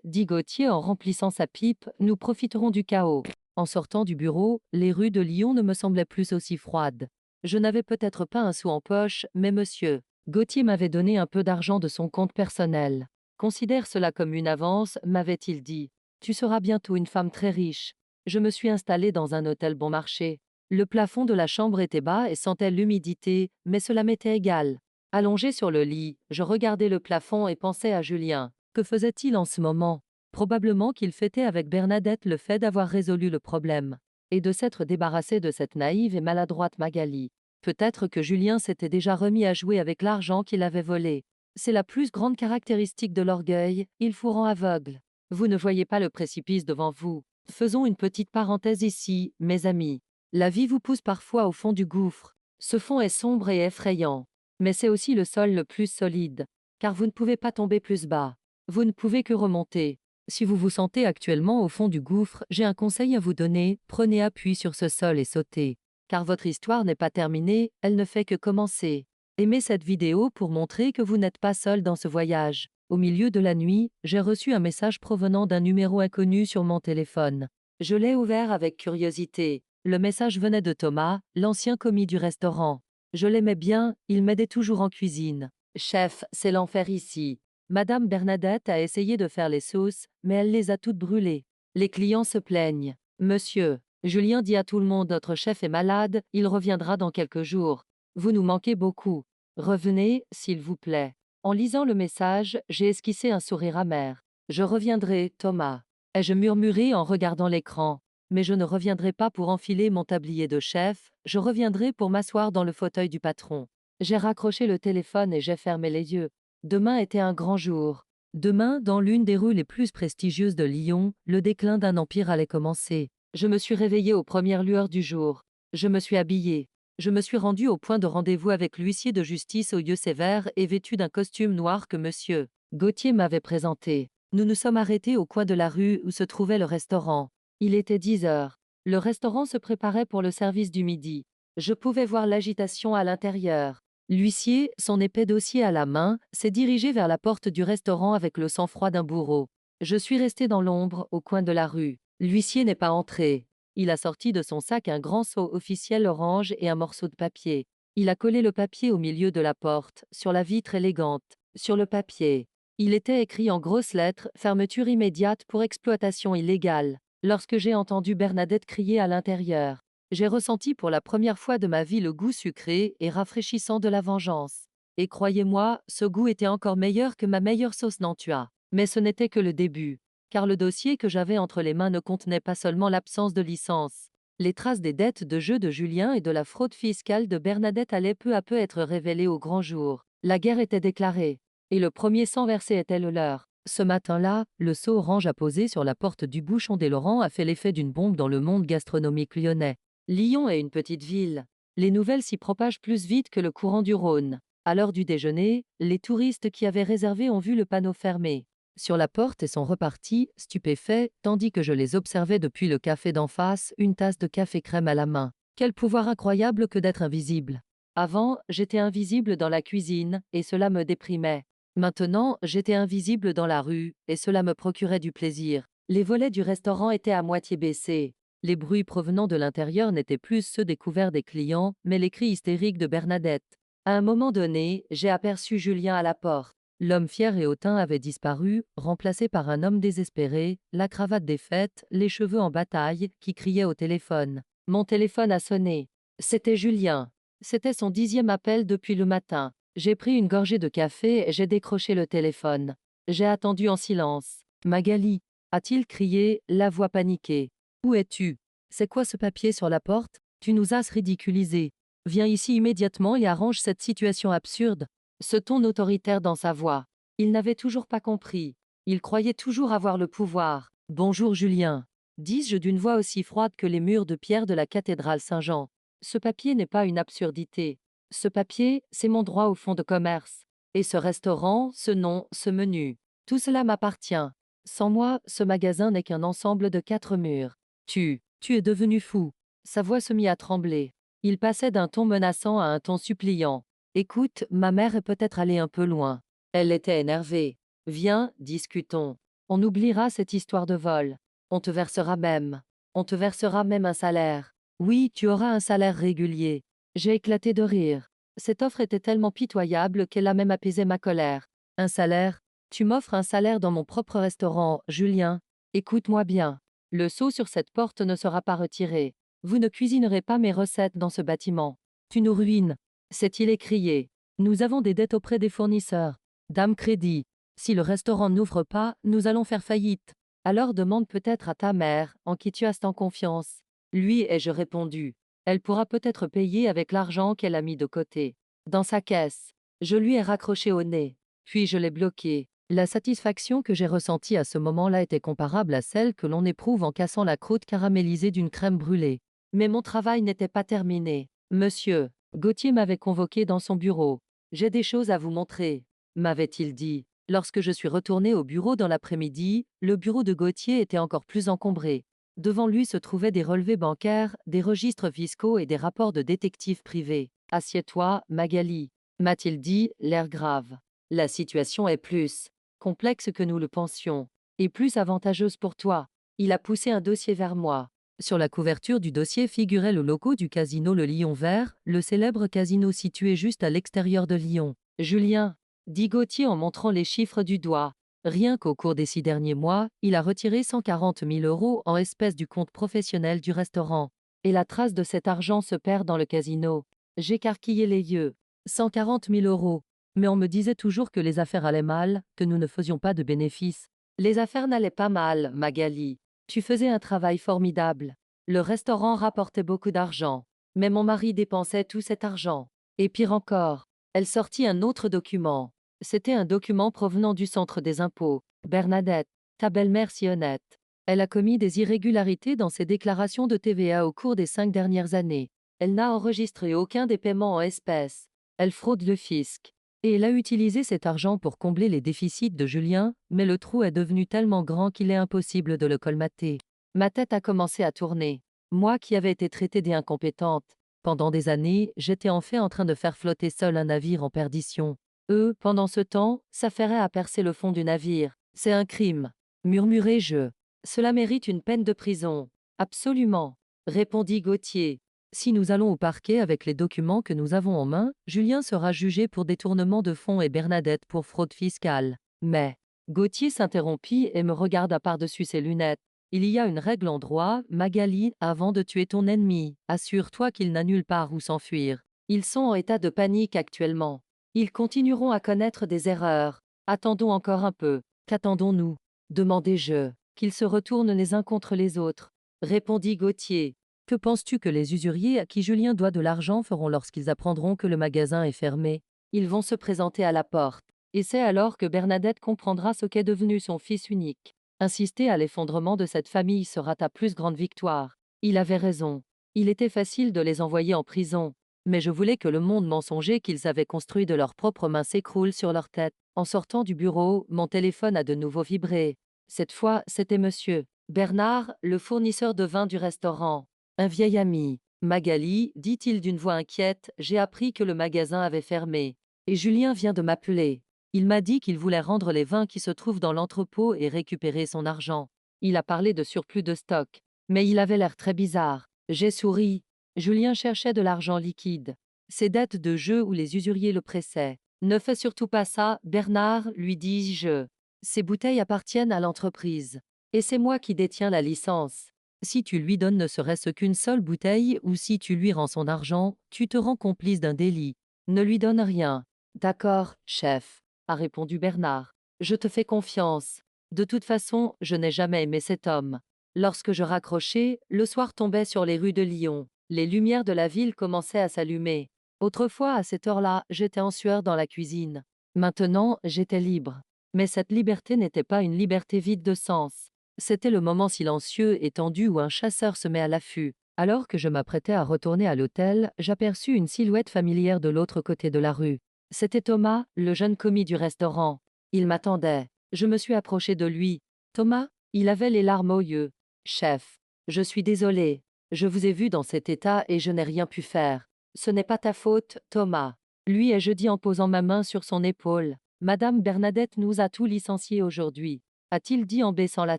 dit Gauthier en remplissant sa pipe, nous profiterons du chaos. En sortant du bureau, les rues de Lyon ne me semblaient plus aussi froides. Je n'avais peut-être pas un sou en poche, mais monsieur Gauthier m'avait donné un peu d'argent de son compte personnel. Considère cela comme une avance, m'avait-il dit. Tu seras bientôt une femme très riche. Je me suis installée dans un hôtel bon marché. Le plafond de la chambre était bas et sentait l'humidité, mais cela m'était égal. Allongé sur le lit, je regardais le plafond et pensais à Julien. Que faisait-il en ce moment? Probablement qu'il fêtait avec Bernadette le fait d'avoir résolu le problème et de s'être débarrassé de cette naïve et maladroite Magali. Peut-être que Julien s'était déjà remis à jouer avec l'argent qu'il avait volé. C'est la plus grande caractéristique de l'orgueil, il vous rend aveugle. Vous ne voyez pas le précipice devant vous. Faisons une petite parenthèse ici, mes amis. La vie vous pousse parfois au fond du gouffre. Ce fond est sombre et effrayant. Mais c'est aussi le sol le plus solide, car vous ne pouvez pas tomber plus bas. Vous ne pouvez que remonter. Si vous vous sentez actuellement au fond du gouffre, j'ai un conseil à vous donner, prenez appui sur ce sol et sautez. Car votre histoire n'est pas terminée, elle ne fait que commencer. Aimez cette vidéo pour montrer que vous n'êtes pas seul dans ce voyage. Au milieu de la nuit, j'ai reçu un message provenant d'un numéro inconnu sur mon téléphone. Je l'ai ouvert avec curiosité. Le message venait de Thomas, l'ancien commis du restaurant. Je l'aimais bien, il m'aidait toujours en cuisine. Chef, c'est l'enfer ici. Madame Bernadette a essayé de faire les sauces, mais elle les a toutes brûlées. Les clients se plaignent. Monsieur, Julien dit à tout le monde notre chef est malade, il reviendra dans quelques jours. Vous nous manquez beaucoup. Revenez, s'il vous plaît. En lisant le message, j'ai esquissé un sourire amer. Je reviendrai, Thomas. Ai-je murmuré en regardant l'écran. Mais je ne reviendrai pas pour enfiler mon tablier de chef, je reviendrai pour m'asseoir dans le fauteuil du patron. J'ai raccroché le téléphone et j'ai fermé les yeux. Demain était un grand jour. Demain, dans l'une des rues les plus prestigieuses de Lyon, le déclin d'un empire allait commencer. Je me suis réveillée aux premières lueurs du jour. Je me suis habillée. Je me suis rendue au point de rendez-vous avec l'huissier de justice aux yeux sévères et vêtu d'un costume noir que monsieur Gauthier m'avait présenté. Nous nous sommes arrêtés au coin de la rue où se trouvait le restaurant. Il était 10 heures. Le restaurant se préparait pour le service du midi. Je pouvais voir l'agitation à l'intérieur. L'huissier, son épais dossier à la main, s'est dirigé vers la porte du restaurant avec le sang-froid d'un bourreau. Je suis resté dans l'ombre, au coin de la rue. L'huissier n'est pas entré. Il a sorti de son sac un grand seau officiel orange et un morceau de papier. Il a collé le papier au milieu de la porte, sur la vitre élégante. Sur le papier, il était écrit en grosses lettres « Fermeture immédiate pour exploitation illégale ». Lorsque j'ai entendu Bernadette crier à l'intérieur, j'ai ressenti pour la première fois de ma vie le goût sucré et rafraîchissant de la vengeance. Et croyez-moi, ce goût était encore meilleur que ma meilleure sauce Nantua. Mais ce n'était que le début, car le dossier que j'avais entre les mains ne contenait pas seulement l'absence de licence. Les traces des dettes de jeu de Julien et de la fraude fiscale de Bernadette allaient peu à peu être révélées au grand jour. La guerre était déclarée, et le premier sang versé était le leur. Ce matin-là, le seau orange apposé sur la porte du bouchon des Laurents a fait l'effet d'une bombe dans le monde gastronomique lyonnais. Lyon est une petite ville. Les nouvelles s'y propagent plus vite que le courant du Rhône. À l'heure du déjeuner, les touristes qui avaient réservé ont vu le panneau fermé sur la porte et sont repartis, stupéfaits, tandis que je les observais depuis le café d'en face, une tasse de café crème à la main. Quel pouvoir incroyable que d'être invisible. Avant, j'étais invisible dans la cuisine, et cela me déprimait. Maintenant, j'étais invisible dans la rue, et cela me procurait du plaisir. Les volets du restaurant étaient à moitié baissés. Les bruits provenant de l'intérieur n'étaient plus ceux découverts des clients, mais les cris hystériques de Bernadette. À un moment donné, j'ai aperçu Julien à la porte. L'homme fier et hautain avait disparu, remplacé par un homme désespéré, la cravate défaite, les cheveux en bataille, qui criait au téléphone. Mon téléphone a sonné. C'était Julien. C'était son 10e appel depuis le matin. J'ai pris une gorgée de café et j'ai décroché le téléphone. J'ai attendu en silence. Magali, a-t-il crié, la voix paniquée. Où es-tu? C'est quoi ce papier sur la porte? Tu nous as ridiculisés. Viens ici immédiatement et arrange cette situation absurde. Ce ton autoritaire dans sa voix. Il n'avait toujours pas compris. Il croyait toujours avoir le pouvoir. Bonjour Julien, dis-je d'une voix aussi froide que les murs de pierre de la cathédrale Saint-Jean. Ce papier n'est pas une absurdité. Ce papier, c'est mon droit au fonds de commerce. Et ce restaurant, ce nom, ce menu. Tout cela m'appartient. Sans moi, ce magasin n'est qu'un ensemble de 4 murs. Tu es devenu fou. Sa voix se mit à trembler. Il passait d'un ton menaçant à un ton suppliant. Écoute, ma mère est peut-être allée un peu loin. Elle était énervée. Viens, discutons. On oubliera cette histoire de vol. On te versera même. On te versera même un salaire. Oui, tu auras un salaire régulier. J'ai éclaté de rire. Cette offre était tellement pitoyable qu'elle a même apaisé ma colère. Un salaire? Tu m'offres un salaire dans mon propre restaurant, Julien. Écoute-moi bien. Le sceau sur cette porte ne sera pas retiré. Vous ne cuisinerez pas mes recettes dans ce bâtiment. Tu nous ruines. S'est-il écrié. Nous avons des dettes auprès des fournisseurs. Dame Crédit. Si le restaurant n'ouvre pas, nous allons faire faillite. Alors demande peut-être à ta mère, en qui tu as tant confiance. Lui ai-je répondu. Elle pourra peut-être payer avec l'argent qu'elle a mis de côté. Dans sa caisse. Je lui ai raccroché au nez. Puis je l'ai bloqué. La satisfaction que j'ai ressentie à ce moment-là était comparable à celle que l'on éprouve en cassant la croûte caramélisée d'une crème brûlée. Mais mon travail n'était pas terminé. Monsieur Gauthier m'avait convoqué dans son bureau. J'ai des choses à vous montrer, m'avait-il dit. Lorsque je suis retourné au bureau dans l'après-midi, le bureau de Gauthier était encore plus encombré. Devant lui se trouvaient des relevés bancaires, des registres fiscaux et des rapports de détectives privés. Assieds-toi, Magali. m'a-t-il dit, l'air grave. La situation est plus complexe que nous le pensions, et plus avantageuse pour toi. Il a poussé un dossier vers moi. Sur la couverture du dossier figurait le logo du casino Le Lion Vert, le célèbre casino situé juste à l'extérieur de Lyon. Julien, dit Gauthier en montrant les chiffres du doigt. Rien qu'au cours des 6 derniers mois, il a retiré 140 000 € en espèces du compte professionnel du restaurant. Et la trace de cet argent se perd dans le casino. J'écarquillai les yeux. 140 000 €. Mais on me disait toujours que les affaires allaient mal, que nous ne faisions pas de bénéfices. Les affaires n'allaient pas mal, Magali. Tu faisais un travail formidable. Le restaurant rapportait beaucoup d'argent. Mais mon mari dépensait tout cet argent. Et pire encore, elle sortit un autre document. C'était un document provenant du centre des impôts. Bernadette, ta belle-mère si honnête. Elle a commis des irrégularités dans ses déclarations de TVA au cours des 5 dernières années. Elle n'a enregistré aucun des paiements en espèces. Elle fraude le fisc. Et elle a utilisé cet argent pour combler les déficits de Julien, mais le trou est devenu tellement grand qu'il est impossible de le colmater. Ma tête a commencé à tourner. Moi qui avais été traitée d'incompétente. Pendant des années, j'étais en fait en train de faire flotter seul un navire en perdition. Eux, pendant ce temps, s'affairaient à percer le fond du navire. C'est un crime, murmurai-je. Cela mérite une peine de prison. Absolument, répondit Gauthier. Si nous allons au parquet avec les documents que nous avons en main, Julien sera jugé pour détournement de fonds et Bernadette pour fraude fiscale. Mais, Gauthier s'interrompit et me regarda par-dessus ses lunettes. Il y a une règle en droit, Magali, avant de tuer ton ennemi, assure-toi qu'il n'a nulle part où s'enfuir. Ils sont en état de panique actuellement. Ils continueront à connaître des erreurs. Attendons encore un peu. Qu'attendons-nous? Demandai-je. Qu'ils se retournent les uns contre les autres, répondit Gauthier. Que penses-tu que les usuriers à qui Julien doit de l'argent feront lorsqu'ils apprendront que le magasin est fermé? Ils vont se présenter à la porte. Et c'est alors que Bernadette comprendra ce qu'est devenu son fils unique. Insister à l'effondrement de cette famille sera ta plus grande victoire. Il avait raison. Il était facile de les envoyer en prison. Mais je voulais que le monde mensonger qu'ils avaient construit de leurs propres mains s'écroule sur leur tête. En sortant du bureau, mon téléphone a de nouveau vibré. Cette fois, c'était monsieur Bernard, le fournisseur de vin du restaurant. Un vieil ami. Magali, dit-il d'une voix inquiète, j'ai appris que le magasin avait fermé. Et Julien vient de m'appeler. Il m'a dit qu'il voulait rendre les vins qui se trouvent dans l'entrepôt et récupérer son argent. Il a parlé de surplus de stock. Mais il avait l'air très bizarre. J'ai souri. Julien cherchait de l'argent liquide. Ses dettes de jeu où les usuriers le pressaient. Ne fais surtout pas ça, Bernard, lui dis-je. Ces bouteilles appartiennent à l'entreprise. Et c'est moi qui détiens la licence. Si tu lui donnes ne serait-ce qu'une seule bouteille ou si tu lui rends son argent, tu te rends complice d'un délit. Ne lui donne rien. D'accord, chef, a répondu Bernard. Je te fais confiance. De toute façon, je n'ai jamais aimé cet homme. Lorsque je raccrochais, le soir tombait sur les rues de Lyon. Les lumières de la ville commençaient à s'allumer. Autrefois, à cette heure-là, j'étais en sueur dans la cuisine. Maintenant, j'étais libre. Mais cette liberté n'était pas une liberté vide de sens. C'était le moment silencieux et tendu où un chasseur se met à l'affût. Alors que je m'apprêtais à retourner à l'hôtel, j'aperçus une silhouette familière de l'autre côté de la rue. C'était Thomas, le jeune commis du restaurant. Il m'attendait. Je me suis approché de lui. Thomas, il avait les larmes aux yeux. Chef, je suis désolé. Je vous ai vu dans cet état et je n'ai rien pu faire. Ce n'est pas ta faute, Thomas. Lui ai-je dit en posant ma main sur son épaule. Madame Bernadette nous a tout licenciés aujourd'hui, a-t-il dit en baissant la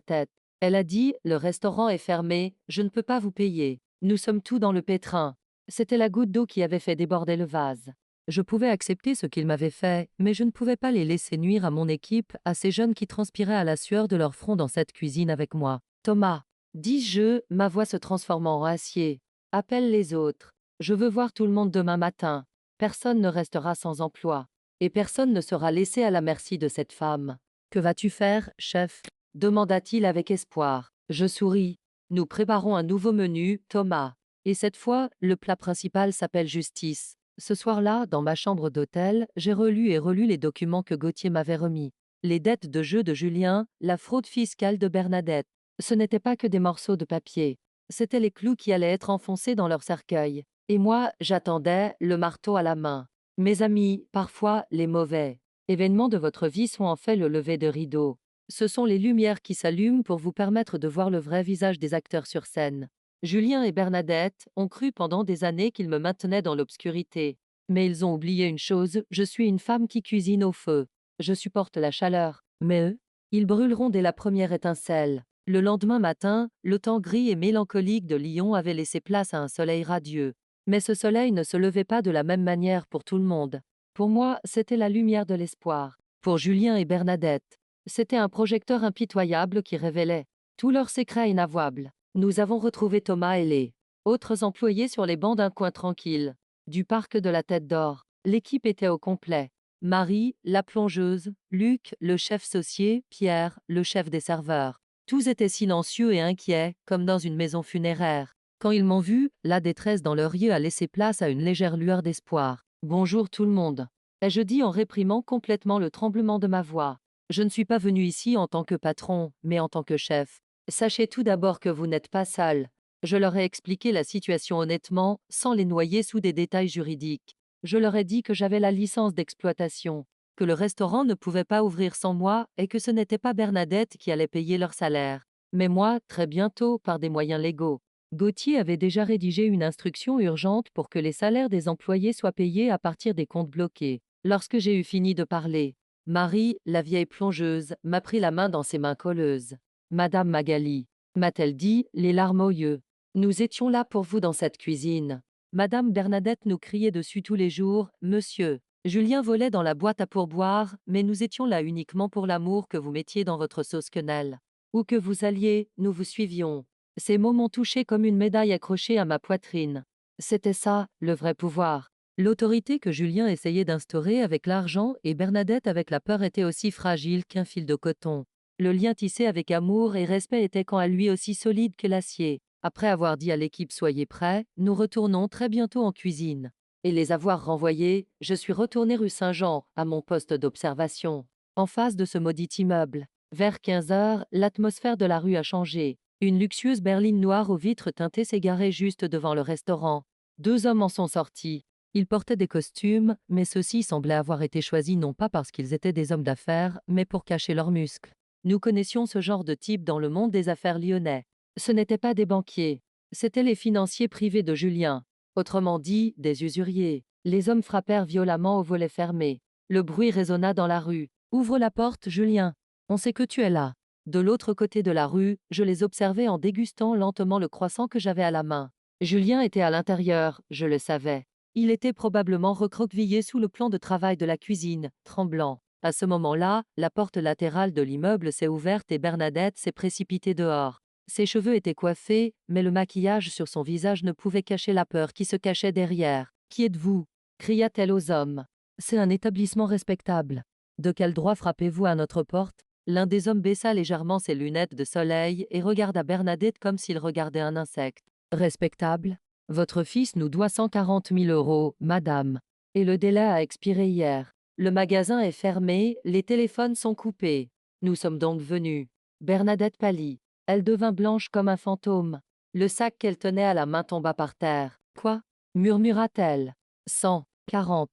tête. Elle a dit, le restaurant est fermé, je ne peux pas vous payer. Nous sommes tous dans le pétrin. C'était la goutte d'eau qui avait fait déborder le vase. Je pouvais accepter ce qu'ils m'avaient fait, mais je ne pouvais pas les laisser nuire à mon équipe, à ces jeunes qui transpiraient à la sueur de leur front dans cette cuisine avec moi. Thomas, dis-je, ma voix se transformant en acier. Appelle les autres. Je veux voir tout le monde demain matin. Personne ne restera sans emploi. Et personne ne sera laissé à la merci de cette femme. Que vas-tu faire, chef? Demanda-t-il avec espoir. Je souris. Nous préparons un nouveau menu, Thomas. Et cette fois, le plat principal s'appelle justice. Ce soir-là, dans ma chambre d'hôtel, j'ai relu et relu les documents que Gauthier m'avait remis. Les dettes de jeu de Julien, la fraude fiscale de Bernadette. Ce n'étaient pas que des morceaux de papier. C'étaient les clous qui allaient être enfoncés dans leur cercueil. Et moi, j'attendais, le marteau à la main. Mes amis, parfois, les mauvais événements de votre vie sont en fait le lever de rideau. Ce sont les lumières qui s'allument pour vous permettre de voir le vrai visage des acteurs sur scène. Julien et Bernadette ont cru pendant des années qu'ils me maintenaient dans l'obscurité. Mais ils ont oublié une chose, je suis une femme qui cuisine au feu. Je supporte la chaleur. Mais eux, ils brûleront dès la première étincelle. Le lendemain matin, le temps gris et mélancolique de Lyon avait laissé place à un soleil radieux. Mais ce soleil ne se levait pas de la même manière pour tout le monde. Pour moi, c'était la lumière de l'espoir. Pour Julien et Bernadette, c'était un projecteur impitoyable qui révélait tous leurs secrets inavouables. Nous avons retrouvé Thomas et les autres employés sur les bancs d'un coin tranquille du parc de la Tête d'Or. L'équipe était au complet. Marie, la plongeuse, Luc, le chef saucier, Pierre, le chef des serveurs. Tous étaient silencieux et inquiets, comme dans une maison funéraire. Quand ils m'ont vu, la détresse dans leurs yeux a laissé place à une légère lueur d'espoir. Bonjour tout le monde. Ai-je dit en réprimant complètement le tremblement de ma voix. Je ne suis pas venu ici en tant que patron, mais en tant que chef. Sachez tout d'abord que vous n'êtes pas seul. Je leur ai expliqué la situation honnêtement, sans les noyer sous des détails juridiques. Je leur ai dit que j'avais la licence d'exploitation, que le restaurant ne pouvait pas ouvrir sans moi et que ce n'était pas Bernadette qui allait payer leur salaire, mais moi, très bientôt, par des moyens légaux. Gauthier avait déjà rédigé une instruction urgente pour que les salaires des employés soient payés à partir des comptes bloqués. Lorsque j'ai eu fini de parler, Marie, la vieille plongeuse, m'a pris la main dans ses mains colleuses. Madame Magali, m'a-t-elle dit, les larmes aux yeux. Nous étions là pour vous dans cette cuisine. Madame Bernadette nous criait dessus tous les jours, monsieur. Julien volait dans la boîte à pourboire, mais nous étions là uniquement pour l'amour que vous mettiez dans votre sauce quenelle. Où que vous alliez, nous vous suivions. Ces mots m'ont touché comme une médaille accrochée à ma poitrine. C'était ça, le vrai pouvoir. L'autorité que Julien essayait d'instaurer avec l'argent et Bernadette avec la peur était aussi fragile qu'un fil de coton. Le lien tissé avec amour et respect était quant à lui aussi solide que l'acier. Après avoir dit à l'équipe soyez prêts, nous retournons très bientôt en cuisine. Et les avoir renvoyés, je suis retourné rue Saint-Jean, à mon poste d'observation. En face de ce maudit immeuble. Vers 15 heures, l'atmosphère de la rue a changé. Une luxueuse berline noire aux vitres teintées s'est garée juste devant le restaurant. 2 hommes en sont sortis. Ils portaient des costumes, mais ceux-ci semblaient avoir été choisis non pas parce qu'ils étaient des hommes d'affaires, mais pour cacher leurs muscles. Nous connaissions ce genre de type dans le monde des affaires lyonnais. Ce n'étaient pas des banquiers, c'étaient les financiers privés de Julien, autrement dit, des usuriers. Les hommes frappèrent violemment au volet fermé. Le bruit résonna dans la rue. Ouvre la porte, Julien. On sait que tu es là. De l'autre côté de la rue, je les observais en dégustant lentement le croissant que j'avais à la main. Julien était à l'intérieur, je le savais. Il était probablement recroquevillé sous le plan de travail de la cuisine, tremblant. À ce moment-là, la porte latérale de l'immeuble s'est ouverte et Bernadette s'est précipitée dehors. Ses cheveux étaient coiffés, mais le maquillage sur son visage ne pouvait cacher la peur qui se cachait derrière. « Qui êtes-vous » cria-t-elle aux hommes. « C'est un établissement respectable. De quel droit frappez-vous à notre porte ?» L'un des hommes baissa légèrement ses lunettes de soleil et regarda Bernadette comme s'il regardait un insecte. « Respectable ? Votre fils nous doit 140 000 €, madame. Et le délai a expiré hier. Le magasin est fermé, les téléphones sont coupés. Nous sommes donc venus. » Bernadette pâlit. Elle devint blanche comme un fantôme. Le sac qu'elle tenait à la main tomba par terre. « Quoi » murmura-t-elle. 140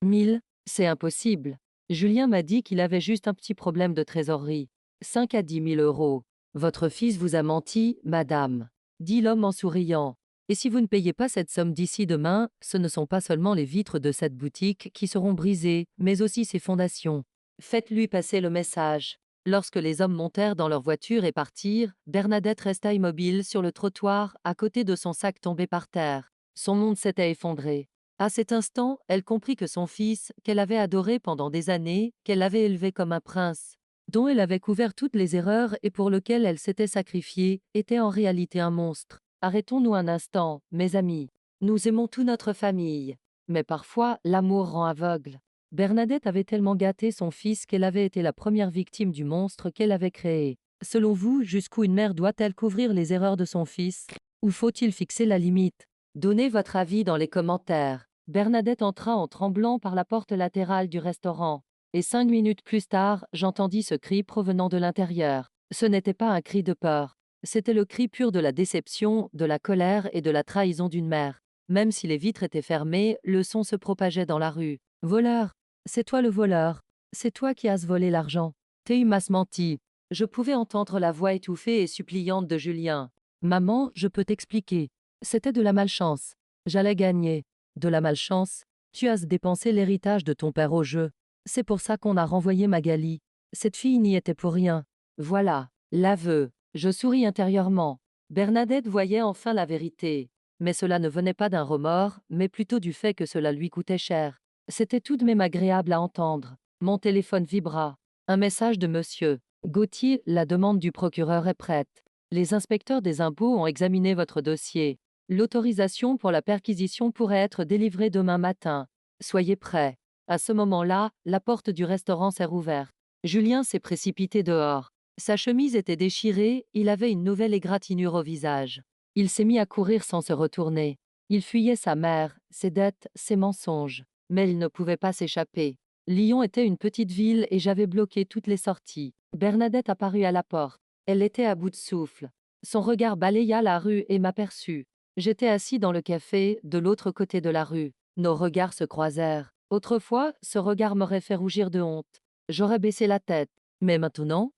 000, c'est impossible. Julien m'a dit qu'il avait juste un petit problème de trésorerie. 5 à 10 000 €. Votre fils vous a menti, madame, dit l'homme en souriant. Et si vous ne payez pas cette somme d'ici demain, ce ne sont pas seulement les vitres de cette boutique qui seront brisées, mais aussi ses fondations. Faites-lui passer le message. Lorsque les hommes montèrent dans leur voiture et partirent, Bernadette resta immobile sur le trottoir, à côté de son sac tombé par terre. Son monde s'était effondré. À cet instant, elle comprit que son fils, qu'elle avait adoré pendant des années, qu'elle avait élevé comme un prince, dont elle avait couvert toutes les erreurs et pour lequel elle s'était sacrifiée, était en réalité un monstre. Arrêtons-nous un instant, mes amis. Nous aimons toute notre famille. Mais parfois, l'amour rend aveugle. Bernadette avait tellement gâté son fils qu'elle avait été la première victime du monstre qu'elle avait créé. Selon vous, jusqu'où une mère doit-elle couvrir les erreurs de son fils? Ou faut-il fixer la limite? Donnez votre avis dans les commentaires. Bernadette entra en tremblant par la porte latérale du restaurant. Et 5 minutes plus tard, j'entendis ce cri provenant de l'intérieur. Ce n'était pas un cri de peur. C'était le cri pur de la déception, de la colère et de la trahison d'une mère. Même si les vitres étaient fermées, le son se propageait dans la rue. « Voleur! C'est toi le voleur! C'est toi qui as volé l'argent! Tu m'as menti! » Je pouvais entendre la voix étouffée et suppliante de Julien. « Maman, je peux t'expliquer. C'était de la malchance. J'allais gagner. De la malchance? Tu as dépensé l'héritage de ton père au jeu. C'est pour ça qu'on a renvoyé Magali. Cette fille n'y était pour rien. Voilà, l'aveu. Je souris intérieurement. Bernadette voyait enfin la vérité. Mais cela ne venait pas d'un remords, mais plutôt du fait que cela lui coûtait cher. C'était tout de même agréable à entendre. Mon téléphone vibra. Un message de monsieur Gauthier, la demande du procureur est prête. Les inspecteurs des impôts ont examiné votre dossier. L'autorisation pour la perquisition pourrait être délivrée demain matin. Soyez prêts. À ce moment-là, la porte du restaurant s'est rouverte. Julien s'est précipité dehors. Sa chemise était déchirée, il avait une nouvelle égratignure au visage. Il s'est mis à courir sans se retourner. Il fuyait sa mère, ses dettes, ses mensonges. Mais il ne pouvait pas s'échapper. Lyon était une petite ville et j'avais bloqué toutes les sorties. Bernadette apparut à la porte. Elle était à bout de souffle. Son regard balaya la rue et m'aperçut. J'étais assis dans le café, de l'autre côté de la rue. Nos regards se croisèrent. Autrefois, ce regard m'aurait fait rougir de honte. J'aurais baissé la tête. Mais maintenant,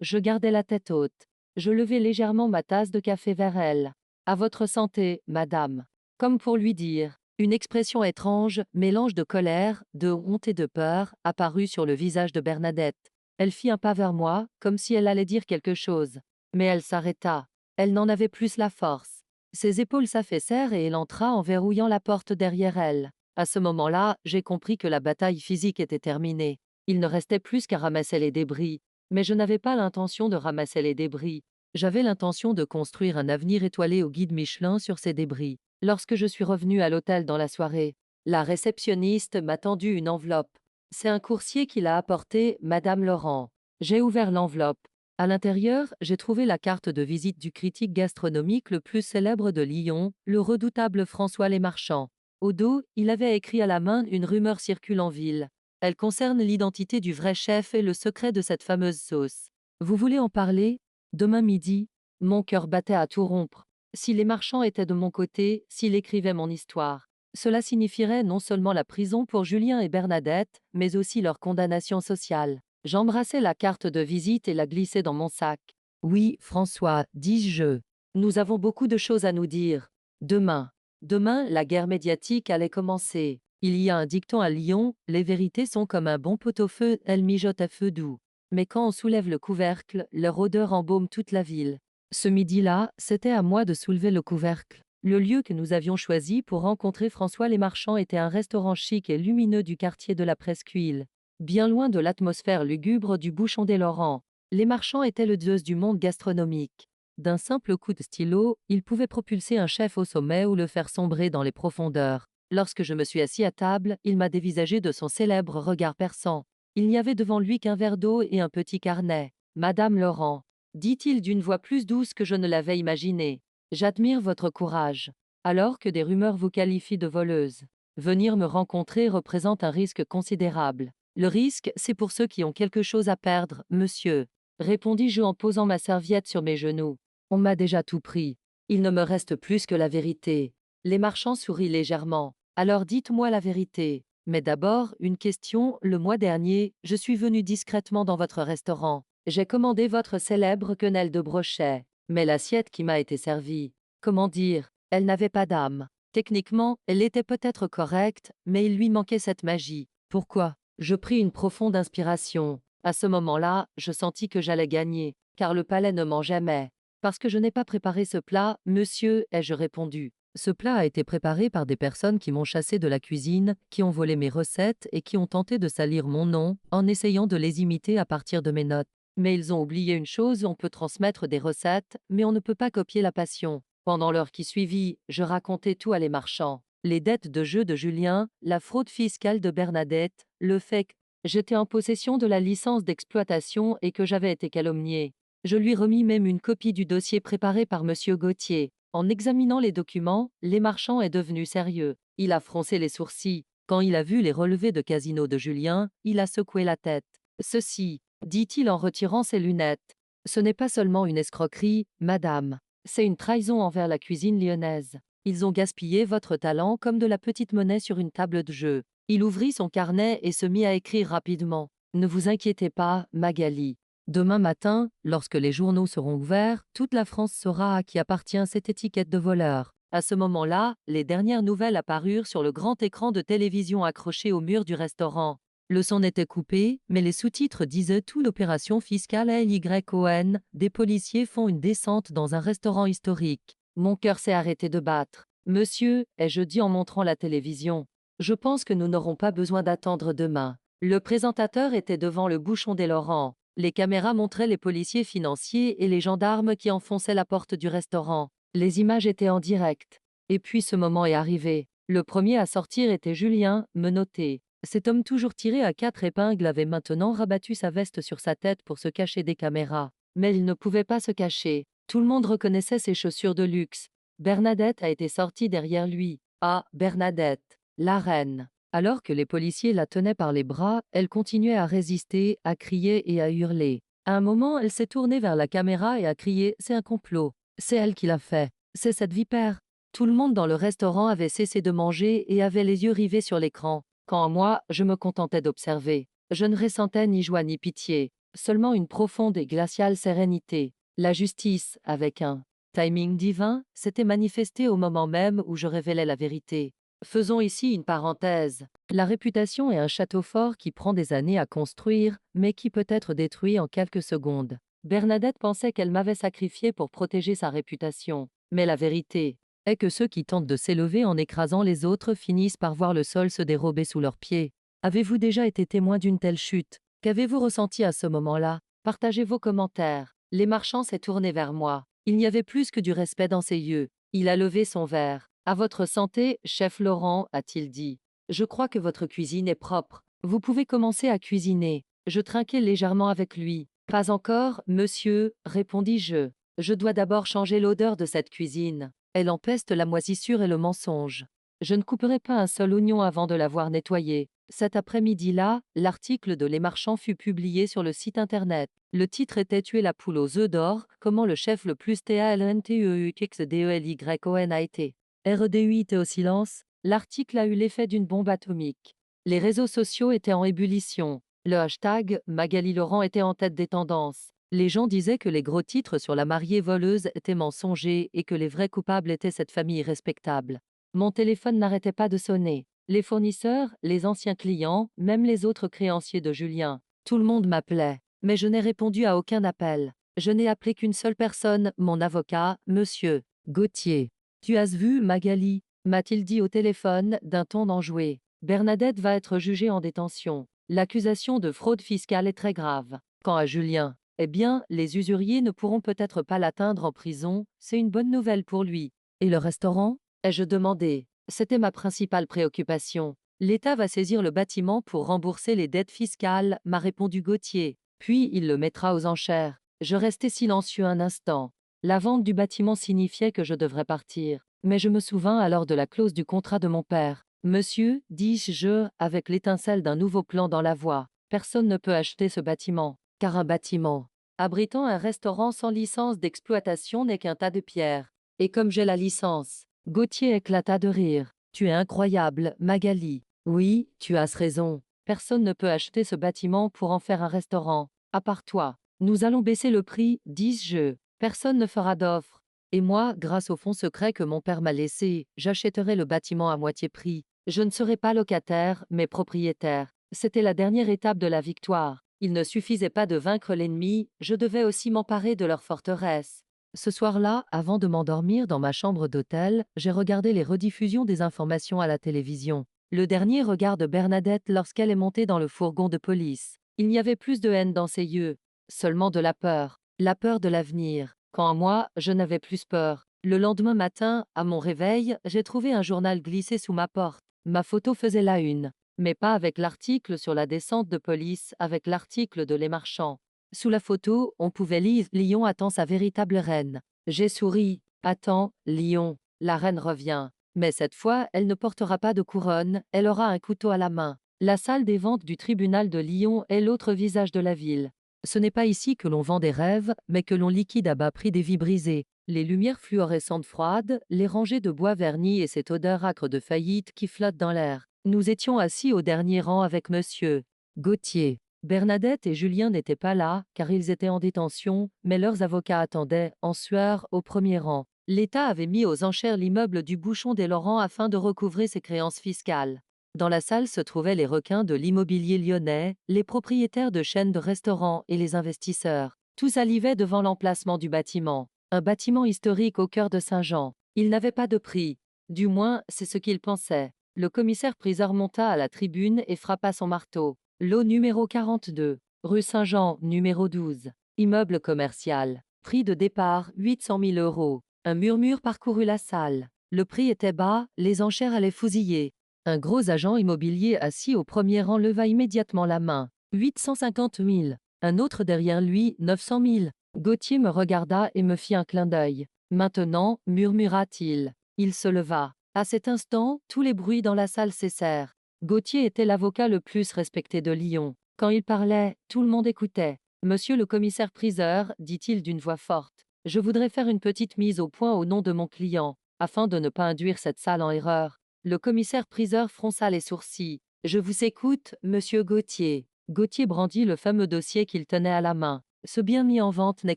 je gardais la tête haute. Je levai légèrement ma tasse de café vers elle. À votre santé, madame. Comme pour lui dire. Une expression étrange, mélange de colère, de honte et de peur, apparut sur le visage de Bernadette. Elle fit un pas vers moi, comme si elle allait dire quelque chose. Mais elle s'arrêta. Elle n'en avait plus la force. Ses épaules s'affaissèrent et elle entra en verrouillant la porte derrière elle. À ce moment-là, j'ai compris que la bataille physique était terminée. Il ne restait plus qu'à ramasser les débris. Mais je n'avais pas l'intention de ramasser les débris. J'avais l'intention de construire un avenir étoilé au guide Michelin sur ces débris. Lorsque je suis revenue à l'hôtel dans la soirée, la réceptionniste m'a tendu une enveloppe. C'est un coursier qui l'a apportée, Madame Laurent. J'ai ouvert l'enveloppe. À l'intérieur, j'ai trouvé la carte de visite du critique gastronomique le plus célèbre de Lyon, le redoutable François Lesmarchand. Au dos, il avait écrit à la main une rumeur circule en ville. Elle concerne l'identité du vrai chef et le secret de cette fameuse sauce. Vous voulez en parler? Demain midi? Mon cœur battait à tout rompre. Si les marchands étaient de mon côté, s'il écrivait mon histoire, cela signifierait non seulement la prison pour Julien et Bernadette, mais aussi leur condamnation sociale. J'embrassai la carte de visite et la glissai dans mon sac. Oui, François, dis-je. Nous avons beaucoup de choses à nous dire. Demain. Demain, la guerre médiatique allait commencer. Il y a un dicton à Lyon, les vérités sont comme un bon pot-au-feu, elles mijotent à feu doux. Mais quand on soulève le couvercle, leur odeur embaume toute la ville. Ce midi-là, c'était à moi de soulever le couvercle. Le lieu que nous avions choisi pour rencontrer François Lesmarchand était un restaurant chic et lumineux du quartier de la Presqu'île. Bien loin de l'atmosphère lugubre du bouchon des Laurents, Lesmarchand était le dieu du monde gastronomique. D'un simple coup de stylo, il pouvait propulser un chef au sommet ou le faire sombrer dans les profondeurs. Lorsque je me suis assis à table, il m'a dévisagé de son célèbre regard perçant. Il n'y avait devant lui qu'un verre d'eau et un petit carnet. Madame Laurent, dit-il d'une voix plus douce que je ne l'avais imaginé. J'admire votre courage. Alors que des rumeurs vous qualifient de voleuse. Venir me rencontrer représente un risque considérable. Le risque, c'est pour ceux qui ont quelque chose à perdre, monsieur, répondis-je en posant ma serviette sur mes genoux. On m'a déjà tout pris. Il ne me reste plus que la vérité. Les marchands sourient légèrement. Alors dites-moi la vérité. Mais d'abord, une question, le mois dernier, je suis venu discrètement dans votre restaurant. J'ai commandé votre célèbre quenelle de brochet. Mais l'assiette qui m'a été servie, comment dire, elle n'avait pas d'âme. Techniquement, elle était peut-être correcte, mais il lui manquait cette magie. Pourquoi? Je pris une profonde inspiration. À ce moment-là, je sentis que j'allais gagner, car le palais ne ment jamais. Parce que je n'ai pas préparé ce plat, monsieur, ai-je répondu. Ce plat a été préparé par des personnes qui m'ont chassé de la cuisine, qui ont volé mes recettes et qui ont tenté de salir mon nom, en essayant de les imiter à partir de mes notes. Mais ils ont oublié une chose, on peut transmettre des recettes, mais on ne peut pas copier la passion. Pendant l'heure qui suivit, je racontais tout à les marchands. Les dettes de jeu de Julien, la fraude fiscale de Bernadette, le fait que j'étais en possession de la licence d'exploitation et que j'avais été calomnié. Je lui remis même une copie du dossier préparé par monsieur Gauthier. En examinant les documents, les marchands est devenu sérieux. Il a froncé les sourcils. Quand il a vu les relevés de casino de Julien, il a secoué la tête. Ceci, dit-il en retirant ses lunettes, ce n'est pas seulement une escroquerie, madame. C'est une trahison envers la cuisine lyonnaise. Ils ont gaspillé votre talent comme de la petite monnaie sur une table de jeu. Il ouvrit son carnet et se mit à écrire rapidement. Ne vous inquiétez pas, Magali. Demain matin, lorsque les journaux seront ouverts, toute la France saura à qui appartient cette étiquette de voleur. À ce moment-là, les dernières nouvelles apparurent sur le grand écran de télévision accroché au mur du restaurant. Le son était coupé, mais les sous-titres disaient tout l'opération fiscale ALYON. Des policiers font une descente dans un restaurant historique. Mon cœur s'est arrêté de battre. Monsieur, ai-je dit en montrant la télévision. Je pense que nous n'aurons pas besoin d'attendre demain. Le présentateur était devant le bouchon des Laurents. Les caméras montraient les policiers financiers et les gendarmes qui enfonçaient la porte du restaurant. Les images étaient en direct. Et puis ce moment est arrivé. Le premier à sortir était Julien, menotté. Cet homme toujours tiré à 4 épingles avait maintenant rabattu sa veste sur sa tête pour se cacher des caméras. Mais il ne pouvait pas se cacher. Tout le monde reconnaissait ses chaussures de luxe. Bernadette a été sortie derrière lui. Ah, Bernadette, la reine. Alors que les policiers la tenaient par les bras, elle continuait à résister, à crier et à hurler. À un moment, elle s'est tournée vers la caméra et a crié « C'est un complot. C'est elle qui l'a fait. C'est cette vipère. » Tout le monde dans le restaurant avait cessé de manger et avait les yeux rivés sur l'écran. Quant à moi, je me contentais d'observer. Je ne ressentais ni joie ni pitié, seulement une profonde et glaciale sérénité. La justice, avec un timing divin, s'était manifestée au moment même où je révélais la vérité. Faisons ici une parenthèse. La réputation est un château fort qui prend des années à construire, mais qui peut être détruit en quelques secondes. Bernadette pensait qu'elle m'avait sacrifié pour protéger sa réputation. Mais la vérité est que ceux qui tentent de s'élever en écrasant les autres finissent par voir le sol se dérober sous leurs pieds. Avez-vous déjà été témoin d'une telle chute? Qu'avez-vous ressenti à ce moment-là? Partagez vos commentaires. Les marchands s'est tourné vers moi. Il n'y avait plus que du respect dans ses yeux. Il a levé son verre. À votre santé, chef Laurent, a-t-il dit. Je crois que votre cuisine est propre. Vous pouvez commencer à cuisiner. Je trinquai légèrement avec lui. Pas encore, monsieur, répondis-je. Je dois d'abord changer l'odeur de cette cuisine. Elle empeste la moisissure et le mensonge. Je ne couperai pas un seul oignon avant de l'avoir nettoyé. Cet après-midi-là, l'article de Les Marchands fut publié sur le site internet. Le titre était Tuer la poule aux œufs d'or, comment le chef le plus TALNTEUXDELYON a été. REDUIT au silence, l'article a eu l'effet d'une bombe atomique. Les réseaux sociaux étaient en ébullition. Le hashtag Magali Laurent était en tête des tendances. Les gens disaient que les gros titres sur la mariée voleuse étaient mensongers et que les vrais coupables étaient cette famille respectable. Mon téléphone n'arrêtait pas de sonner. Les fournisseurs, les anciens clients, même les autres créanciers de Julien. Tout le monde m'appelait. Mais je n'ai répondu à aucun appel. Je n'ai appelé qu'une seule personne, mon avocat, monsieur Gauthier. Tu as vu, Magali? M'a-t-il dit au téléphone, d'un ton enjoué. Bernadette va être jugée en détention. L'accusation de fraude fiscale est très grave. Quant à Julien, eh bien, les usuriers ne pourront peut-être pas l'atteindre en prison, c'est une bonne nouvelle pour lui. Et le restaurant? Ai-je demandé. C'était ma principale préoccupation. L'État va saisir le bâtiment pour rembourser les dettes fiscales, m'a répondu Gauthier. Puis il le mettra aux enchères. Je restai silencieux un instant. La vente du bâtiment signifiait que je devrais partir. Mais je me souvins alors de la clause du contrat de mon père. Monsieur, dis-je, avec l'étincelle d'un nouveau plan dans la voix, personne ne peut acheter ce bâtiment, car un bâtiment abritant un restaurant sans licence d'exploitation n'est qu'un tas de pierres. Et comme j'ai la licence, Gauthier éclata de rire. Tu es incroyable, Magali. Oui, tu as raison. Personne ne peut acheter ce bâtiment pour en faire un restaurant, à part toi. Nous allons baisser le prix, dis-je. Personne ne fera d'offre. Et moi, grâce au fonds secret que mon père m'a laissé, j'achèterai le bâtiment à moitié prix. Je ne serai pas locataire, mais propriétaire. C'était la dernière étape de la victoire. Il ne suffisait pas de vaincre l'ennemi, je devais aussi m'emparer de leur forteresse. Ce soir-là, avant de m'endormir dans ma chambre d'hôtel, j'ai regardé les rediffusions des informations à la télévision. Le dernier regard de Bernadette lorsqu'elle est montée dans le fourgon de police. Il n'y avait plus de haine dans ses yeux, seulement de la peur de l'avenir. Quant à moi, je n'avais plus peur. Le lendemain matin, à mon réveil, j'ai trouvé un journal glissé sous ma porte. Ma photo faisait la une, mais pas avec l'article sur la descente de police, avec l'article de Les Marchands. Sous la photo, on pouvait lire Lyon attend sa véritable reine. J'ai souri. Attends, Lyon. La reine revient. Mais cette fois, elle ne portera pas de couronne, elle aura un couteau à la main. La salle des ventes du tribunal de Lyon est l'autre visage de la ville. Ce n'est pas ici que l'on vend des rêves, mais que l'on liquide à bas prix des vies brisées. Les lumières fluorescentes froides, les rangées de bois vernis et cette odeur âcre de faillite qui flotte dans l'air. Nous étions assis au dernier rang avec monsieur Gauthier. Bernadette et Julien n'étaient pas là, car ils étaient en détention, mais leurs avocats attendaient, en sueur, au premier rang. L'État avait mis aux enchères l'immeuble du Bouchon des Laurents afin de recouvrer ses créances fiscales. Dans la salle se trouvaient les requins de l'immobilier lyonnais, les propriétaires de chaînes de restaurants et les investisseurs. Tous salivaient devant l'emplacement du bâtiment. Un bâtiment historique au cœur de Saint-Jean. Il n'avait pas de prix. Du moins, c'est ce qu'ils pensaient. Le commissaire-priseur monta à la tribune et frappa son marteau. Lot numéro 42. Rue Saint-Jean, numéro 12. Immeuble commercial. Prix de départ, 800 000 euros. Un murmure parcourut la salle. Le prix était bas, les enchères allaient fousiller. Un gros agent immobilier assis au premier rang leva immédiatement la main. 850 000. Un autre derrière lui, 900 000. Gauthier me regarda et me fit un clin d'œil. Maintenant, murmura-t-il. Il se leva. À cet instant, tous les bruits dans la salle cessèrent. Gauthier était l'avocat le plus respecté de Lyon. Quand il parlait, tout le monde écoutait. Monsieur le commissaire-priseur, dit-il d'une voix forte, je voudrais faire une petite mise au point au nom de mon client, afin de ne pas induire cette salle en erreur. Le commissaire-priseur fronça les sourcils. Je vous écoute, monsieur Gauthier. Gauthier brandit le fameux dossier qu'il tenait à la main. Ce bien mis en vente n'est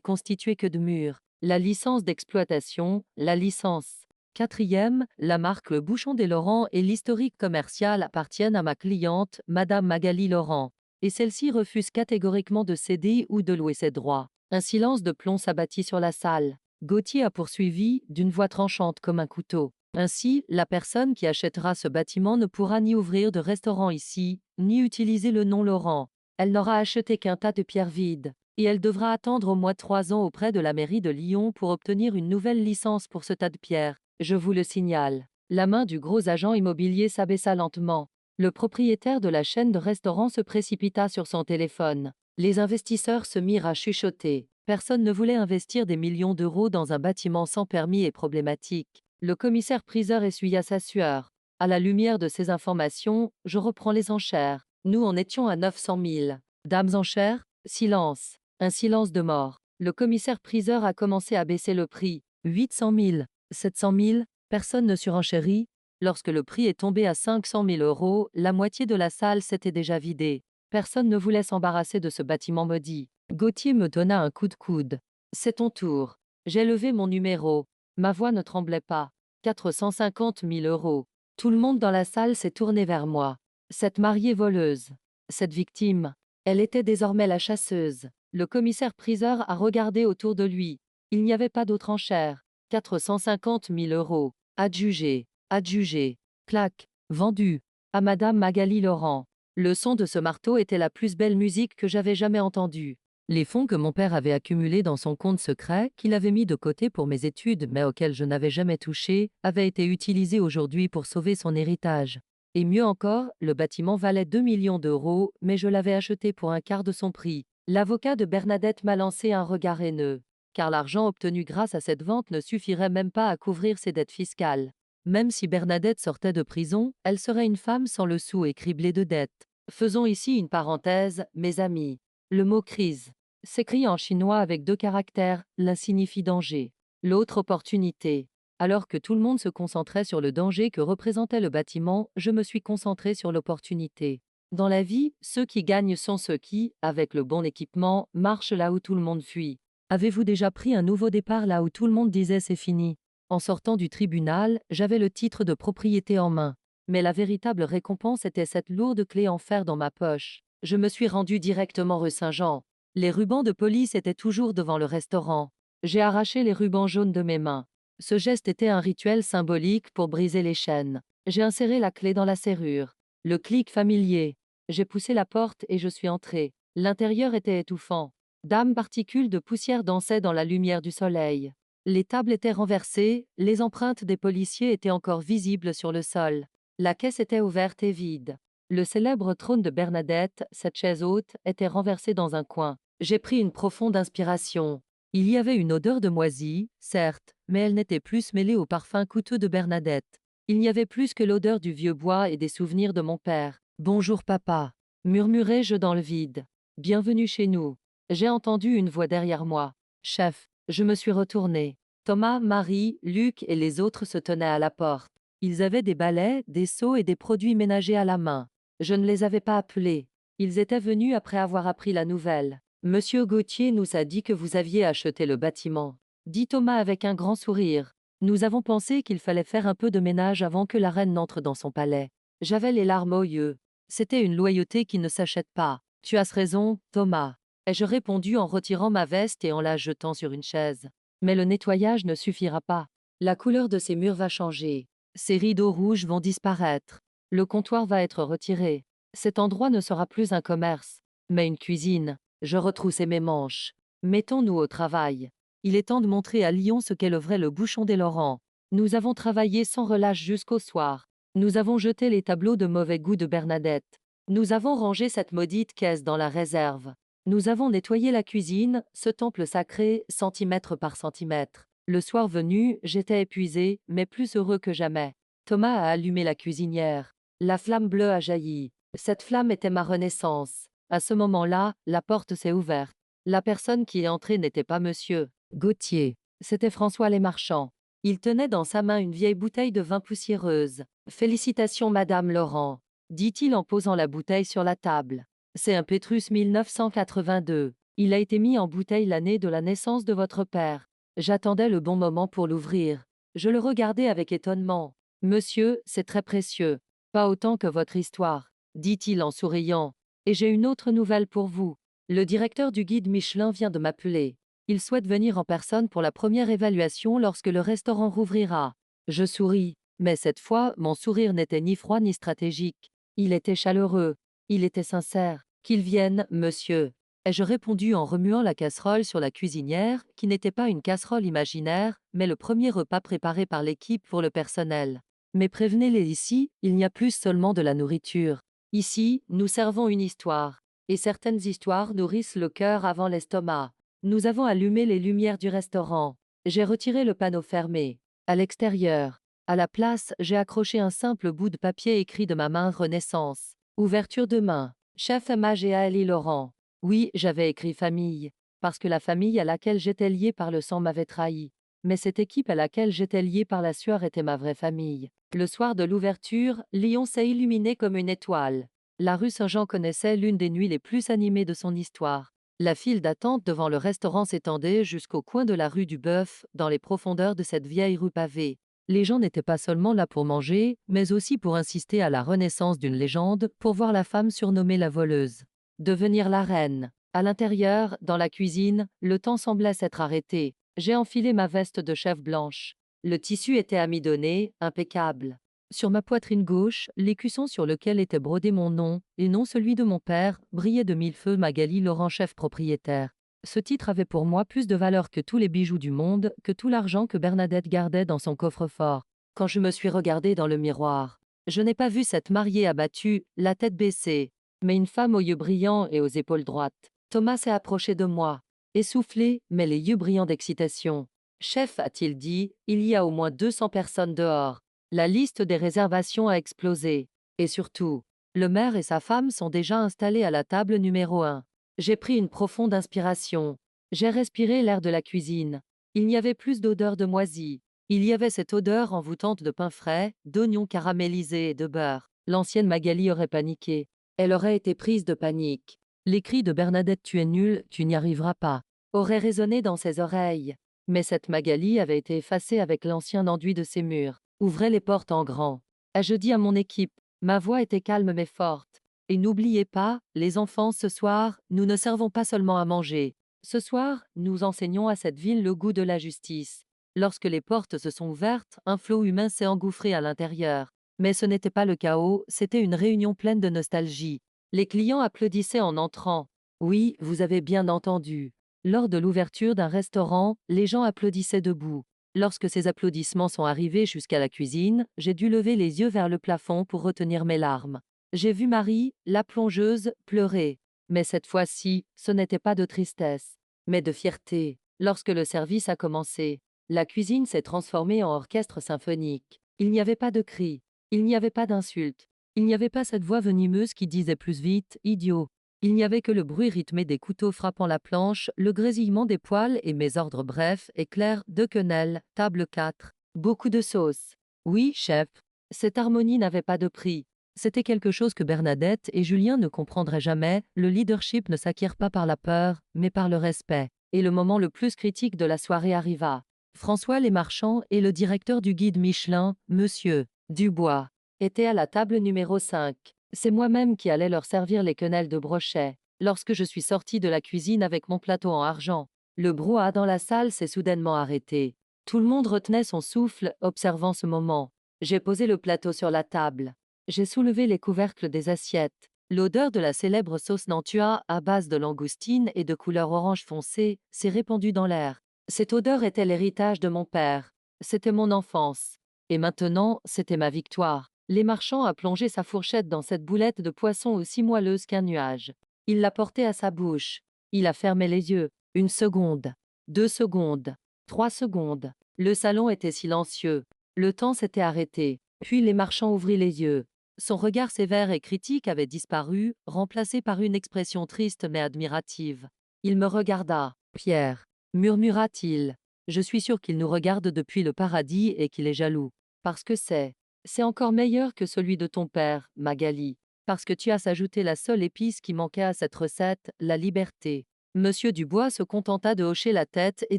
constitué que de murs. La licence d'exploitation, la licence. Quatrième, la marque Le Bouchon des Laurents et l'historique commercial appartiennent à ma cliente, Madame Magali Laurent. Et celle-ci refuse catégoriquement de céder ou de louer ses droits. Un silence de plomb s'abattit sur la salle. Gauthier a poursuivi, d'une voix tranchante comme un couteau. Ainsi, la personne qui achètera ce bâtiment ne pourra ni ouvrir de restaurant ici, ni utiliser le nom Laurent. Elle n'aura acheté qu'un tas de pierres vides. Et elle devra attendre au moins 3 ans auprès de la mairie de Lyon pour obtenir une nouvelle licence pour ce tas de pierres. Je vous le signale. La main du gros agent immobilier s'abaissa lentement. Le propriétaire de la chaîne de restaurants se précipita sur son téléphone. Les investisseurs se mirent à chuchoter. Personne ne voulait investir des millions d'euros dans un bâtiment sans permis et problématique. Le commissaire-priseur essuya sa sueur. À la lumière de ces informations, je reprends les enchères. Nous en étions à 900 000. Dames enchères, silence. Un silence de mort. Le commissaire-priseur a commencé à baisser le prix. 800 000. 700 000, personne ne surenchérit. Lorsque le prix est tombé à 500 000 euros, la moitié de la salle s'était déjà vidée. Personne ne voulait s'embarrasser de ce bâtiment maudit. Gauthier me donna un coup de coude. C'est ton tour. J'ai levé mon numéro. Ma voix ne tremblait pas. 450 000 euros. Tout le monde dans la salle s'est tourné vers moi. Cette mariée voleuse. Cette victime. Elle était désormais la chasseuse. Le commissaire-priseur a regardé autour de lui. Il n'y avait pas d'autre enchère. 450 000 euros. Adjugé. Adjugé. Clac. Vendu. À Madame Magali Laurent. Le son de ce marteau était la plus belle musique que j'avais jamais entendue. Les fonds que mon père avait accumulés dans son compte secret, qu'il avait mis de côté pour mes études mais auxquels je n'avais jamais touché, avaient été utilisés aujourd'hui pour sauver son héritage. Et mieux encore, le bâtiment valait 2 millions d'euros, mais je l'avais acheté pour un quart de son prix. L'avocat de Bernadette m'a lancé un regard haineux. Car l'argent obtenu grâce à cette vente ne suffirait même pas à couvrir ses dettes fiscales. Même si Bernadette sortait de prison, elle serait une femme sans le sou et criblée de dettes. Faisons ici une parenthèse, mes amis. Le mot crise s'écrit en chinois avec 2 caractères, l'un signifie danger, l'autre opportunité. Alors que tout le monde se concentrait sur le danger que représentait le bâtiment, je me suis concentré sur l'opportunité. Dans la vie, ceux qui gagnent sont ceux qui, avec le bon équipement, marchent là où tout le monde fuit. Avez-vous déjà pris un nouveau départ là où tout le monde disait c'est fini? En sortant du tribunal, j'avais le titre de propriété en main. Mais la véritable récompense était cette lourde clé en fer dans ma poche. Je me suis rendu directement rue Saint-Jean. Les rubans de police étaient toujours devant le restaurant. J'ai arraché les rubans jaunes de mes mains. Ce geste était un rituel symbolique pour briser les chaînes. J'ai inséré la clé dans la serrure. Le clic familier. J'ai poussé la porte et je suis entré. L'intérieur était étouffant. D'âmes particules de poussière dansaient dans la lumière du soleil. Les tables étaient renversées, les empreintes des policiers étaient encore visibles sur le sol. La caisse était ouverte et vide. Le célèbre trône de Bernadette, cette chaise haute, était renversé dans un coin. J'ai pris une profonde inspiration. Il y avait une odeur de moisi, certes, mais elle n'était plus mêlée au parfum coûteux de Bernadette. Il n'y avait plus que l'odeur du vieux bois et des souvenirs de mon père. « Bonjour papa », murmurai-je dans le vide. « Bienvenue chez nous ». J'ai entendu une voix derrière moi. « Chef ». Je me suis retourné. Thomas, Marie, Luc et les autres se tenaient à la porte. Ils avaient des balais, des seaux et des produits ménagers à la main. Je ne les avais pas appelés. Ils étaient venus après avoir appris la nouvelle. « Monsieur Gauthier nous a dit que vous aviez acheté le bâtiment », dit Thomas avec un grand sourire. Nous avons pensé qu'il fallait faire un peu de ménage avant que la reine n'entre dans son palais. J'avais les larmes aux yeux. C'était une loyauté qui ne s'achète pas. Tu as raison, Thomas, ai-je répondu en retirant ma veste et en la jetant sur une chaise. Mais le nettoyage ne suffira pas. La couleur de ces murs va changer. Ces rideaux rouges vont disparaître. Le comptoir va être retiré. Cet endroit ne sera plus un commerce, mais une cuisine. Je retroussai mes manches. Mettons-nous au travail. Il est temps de montrer à Lyon ce qu'est le vrai le bouchon des Laurent. Nous avons travaillé sans relâche jusqu'au soir. Nous avons jeté les tableaux de mauvais goût de Bernadette. Nous avons rangé cette maudite caisse dans la réserve. Nous avons nettoyé la cuisine, ce temple sacré, centimètre par centimètre. Le soir venu, j'étais épuisé, mais plus heureux que jamais. Thomas a allumé la cuisinière. La flamme bleue a jailli. Cette flamme était ma renaissance. À ce moment-là, la porte s'est ouverte. La personne qui est entrée n'était pas monsieur Gauthier. C'était François Lesmarchands. Il tenait dans sa main une vieille bouteille de vin poussiéreuse. Félicitations, Madame Laurent, dit-il en posant la bouteille sur la table. C'est un Pétrus 1982. Il a été mis en bouteille l'année de la naissance de votre père. J'attendais le bon moment pour l'ouvrir. Je le regardais avec étonnement. Monsieur, c'est très précieux. Pas autant que votre histoire, dit-il en souriant. Et j'ai une autre nouvelle pour vous. Le directeur du guide Michelin vient de m'appeler. Il souhaite venir en personne pour la première évaluation lorsque le restaurant rouvrira. Je souris, mais cette fois, mon sourire n'était ni froid ni stratégique. Il était chaleureux. Il était sincère. Qu'il vienne, monsieur, ai-je répondu en remuant la casserole sur la cuisinière, qui n'était pas une casserole imaginaire, mais le premier repas préparé par l'équipe pour le personnel. Mais prévenez-les ici, il n'y a plus seulement de la nourriture. Ici, nous servons une histoire. Et certaines histoires nourrissent le cœur avant l'estomac. Nous avons allumé les lumières du restaurant. J'ai retiré le panneau fermé. À l'extérieur, à la place, j'ai accroché un simple bout de papier écrit de ma main Renaissance. Ouverture de main. Chef MAGALI Laurent. Oui, j'avais écrit famille, parce que la famille à laquelle j'étais lié par le sang m'avait trahi. Mais cette équipe à laquelle j'étais lié par la sueur était ma vraie famille. Le soir de l'ouverture, Lyon s'est illuminé comme une étoile. La rue Saint-Jean connaissait l'une des nuits les plus animées de son histoire. La file d'attente devant le restaurant s'étendait jusqu'au coin de la rue du Bœuf, dans les profondeurs de cette vieille rue pavée. Les gens n'étaient pas seulement là pour manger, mais aussi pour insister à la renaissance d'une légende, pour voir la femme surnommée la voleuse devenir la reine. À l'intérieur, dans la cuisine, le temps semblait s'être arrêté. J'ai enfilé ma veste de chef blanche. Le tissu était amidonné, impeccable. Sur ma poitrine gauche, l'écusson sur lequel était brodé mon nom, et non celui de mon père, brillait de mille feux Magali Laurent, chef propriétaire. Ce titre avait pour moi plus de valeur que tous les bijoux du monde, que tout l'argent que Bernadette gardait dans son coffre-fort. Quand je me suis regardée dans le miroir, je n'ai pas vu cette mariée abattue, la tête baissée, mais une femme aux yeux brillants et aux épaules droites. Thomas s'est approché de moi, essoufflé, mais les yeux brillants d'excitation. Chef, a-t-il dit, il y a au moins 200 personnes dehors. La liste des réservations a explosé. Et surtout, le maire et sa femme sont déjà installés à la table numéro 1. J'ai pris une profonde inspiration. J'ai respiré l'air de la cuisine. Il n'y avait plus d'odeur de moisi. Il y avait cette odeur envoûtante de pain frais, d'oignons caramélisés et de beurre. L'ancienne Magali aurait paniqué. Elle aurait été prise de panique. Les cris de Bernadette "Tu es nul, tu n'y arriveras pas" auraient résonné dans ses oreilles. Mais cette Magali avait été effacée avec l'ancien enduit de ses murs. Ouvrez les portes en grand. Ai-je dit à mon équipe. Ma voix était calme mais forte. Et n'oubliez pas, les enfants, ce soir, nous ne servons pas seulement à manger. Ce soir, nous enseignons à cette ville le goût de la justice. Lorsque les portes se sont ouvertes, un flot humain s'est engouffré à l'intérieur. Mais ce n'était pas le chaos, c'était une réunion pleine de nostalgie. Les clients applaudissaient en entrant. Oui, vous avez bien entendu. Lors de l'ouverture d'un restaurant, les gens applaudissaient debout. Lorsque ces applaudissements sont arrivés jusqu'à la cuisine, j'ai dû lever les yeux vers le plafond pour retenir mes larmes. J'ai vu Marie, la plongeuse, pleurer. Mais cette fois-ci, ce n'était pas de tristesse, mais de fierté. Lorsque le service a commencé, la cuisine s'est transformée en orchestre symphonique. Il n'y avait pas de cris. Il n'y avait pas d'insultes. Il n'y avait pas cette voix venimeuse qui disait plus vite, idiot. Il n'y avait que le bruit rythmé des couteaux frappant la planche, le grésillement des poêles et mes ordres brefs et clairs de quenelle, table 4. Beaucoup de sauce. Oui, chef. Cette harmonie n'avait pas de prix. C'était quelque chose que Bernadette et Julien ne comprendraient jamais. Le leadership ne s'acquiert pas par la peur, mais par le respect. Et le moment le plus critique de la soirée arriva. François Lesmarchands et le directeur du guide Michelin, Monsieur Dubois, étaient à la table numéro 5. C'est moi-même qui allais leur servir les quenelles de brochet. Lorsque je suis sorti de la cuisine avec mon plateau en argent, le brouhaha dans la salle s'est soudainement arrêté. Tout le monde retenait son souffle, observant ce moment. J'ai posé le plateau sur la table. J'ai soulevé les couvercles des assiettes. L'odeur de la célèbre sauce Nantua, à base de langoustine et de couleur orange foncé, s'est répandue dans l'air. Cette odeur était l'héritage de mon père. C'était mon enfance. Et maintenant, c'était ma victoire. Lesmarchands a plongé sa fourchette dans cette boulette de poisson aussi moelleuse qu'un nuage. Il l'a portée à sa bouche. Il a fermé les yeux. 1 seconde. 2 secondes. 3 secondes. Le salon était silencieux. Le temps s'était arrêté. Puis Lesmarchands ouvrit les yeux. Son regard sévère et critique avait disparu, remplacé par une expression triste mais admirative. Il me regarda. Pierre, murmura-t-il. Je suis sûr qu'il nous regarde depuis le paradis et qu'il est jaloux. Parce que c'est encore meilleur que celui de ton père, Magali. Parce que tu as ajouté la seule épice qui manquait à cette recette, la liberté. Monsieur Dubois se contenta de hocher la tête et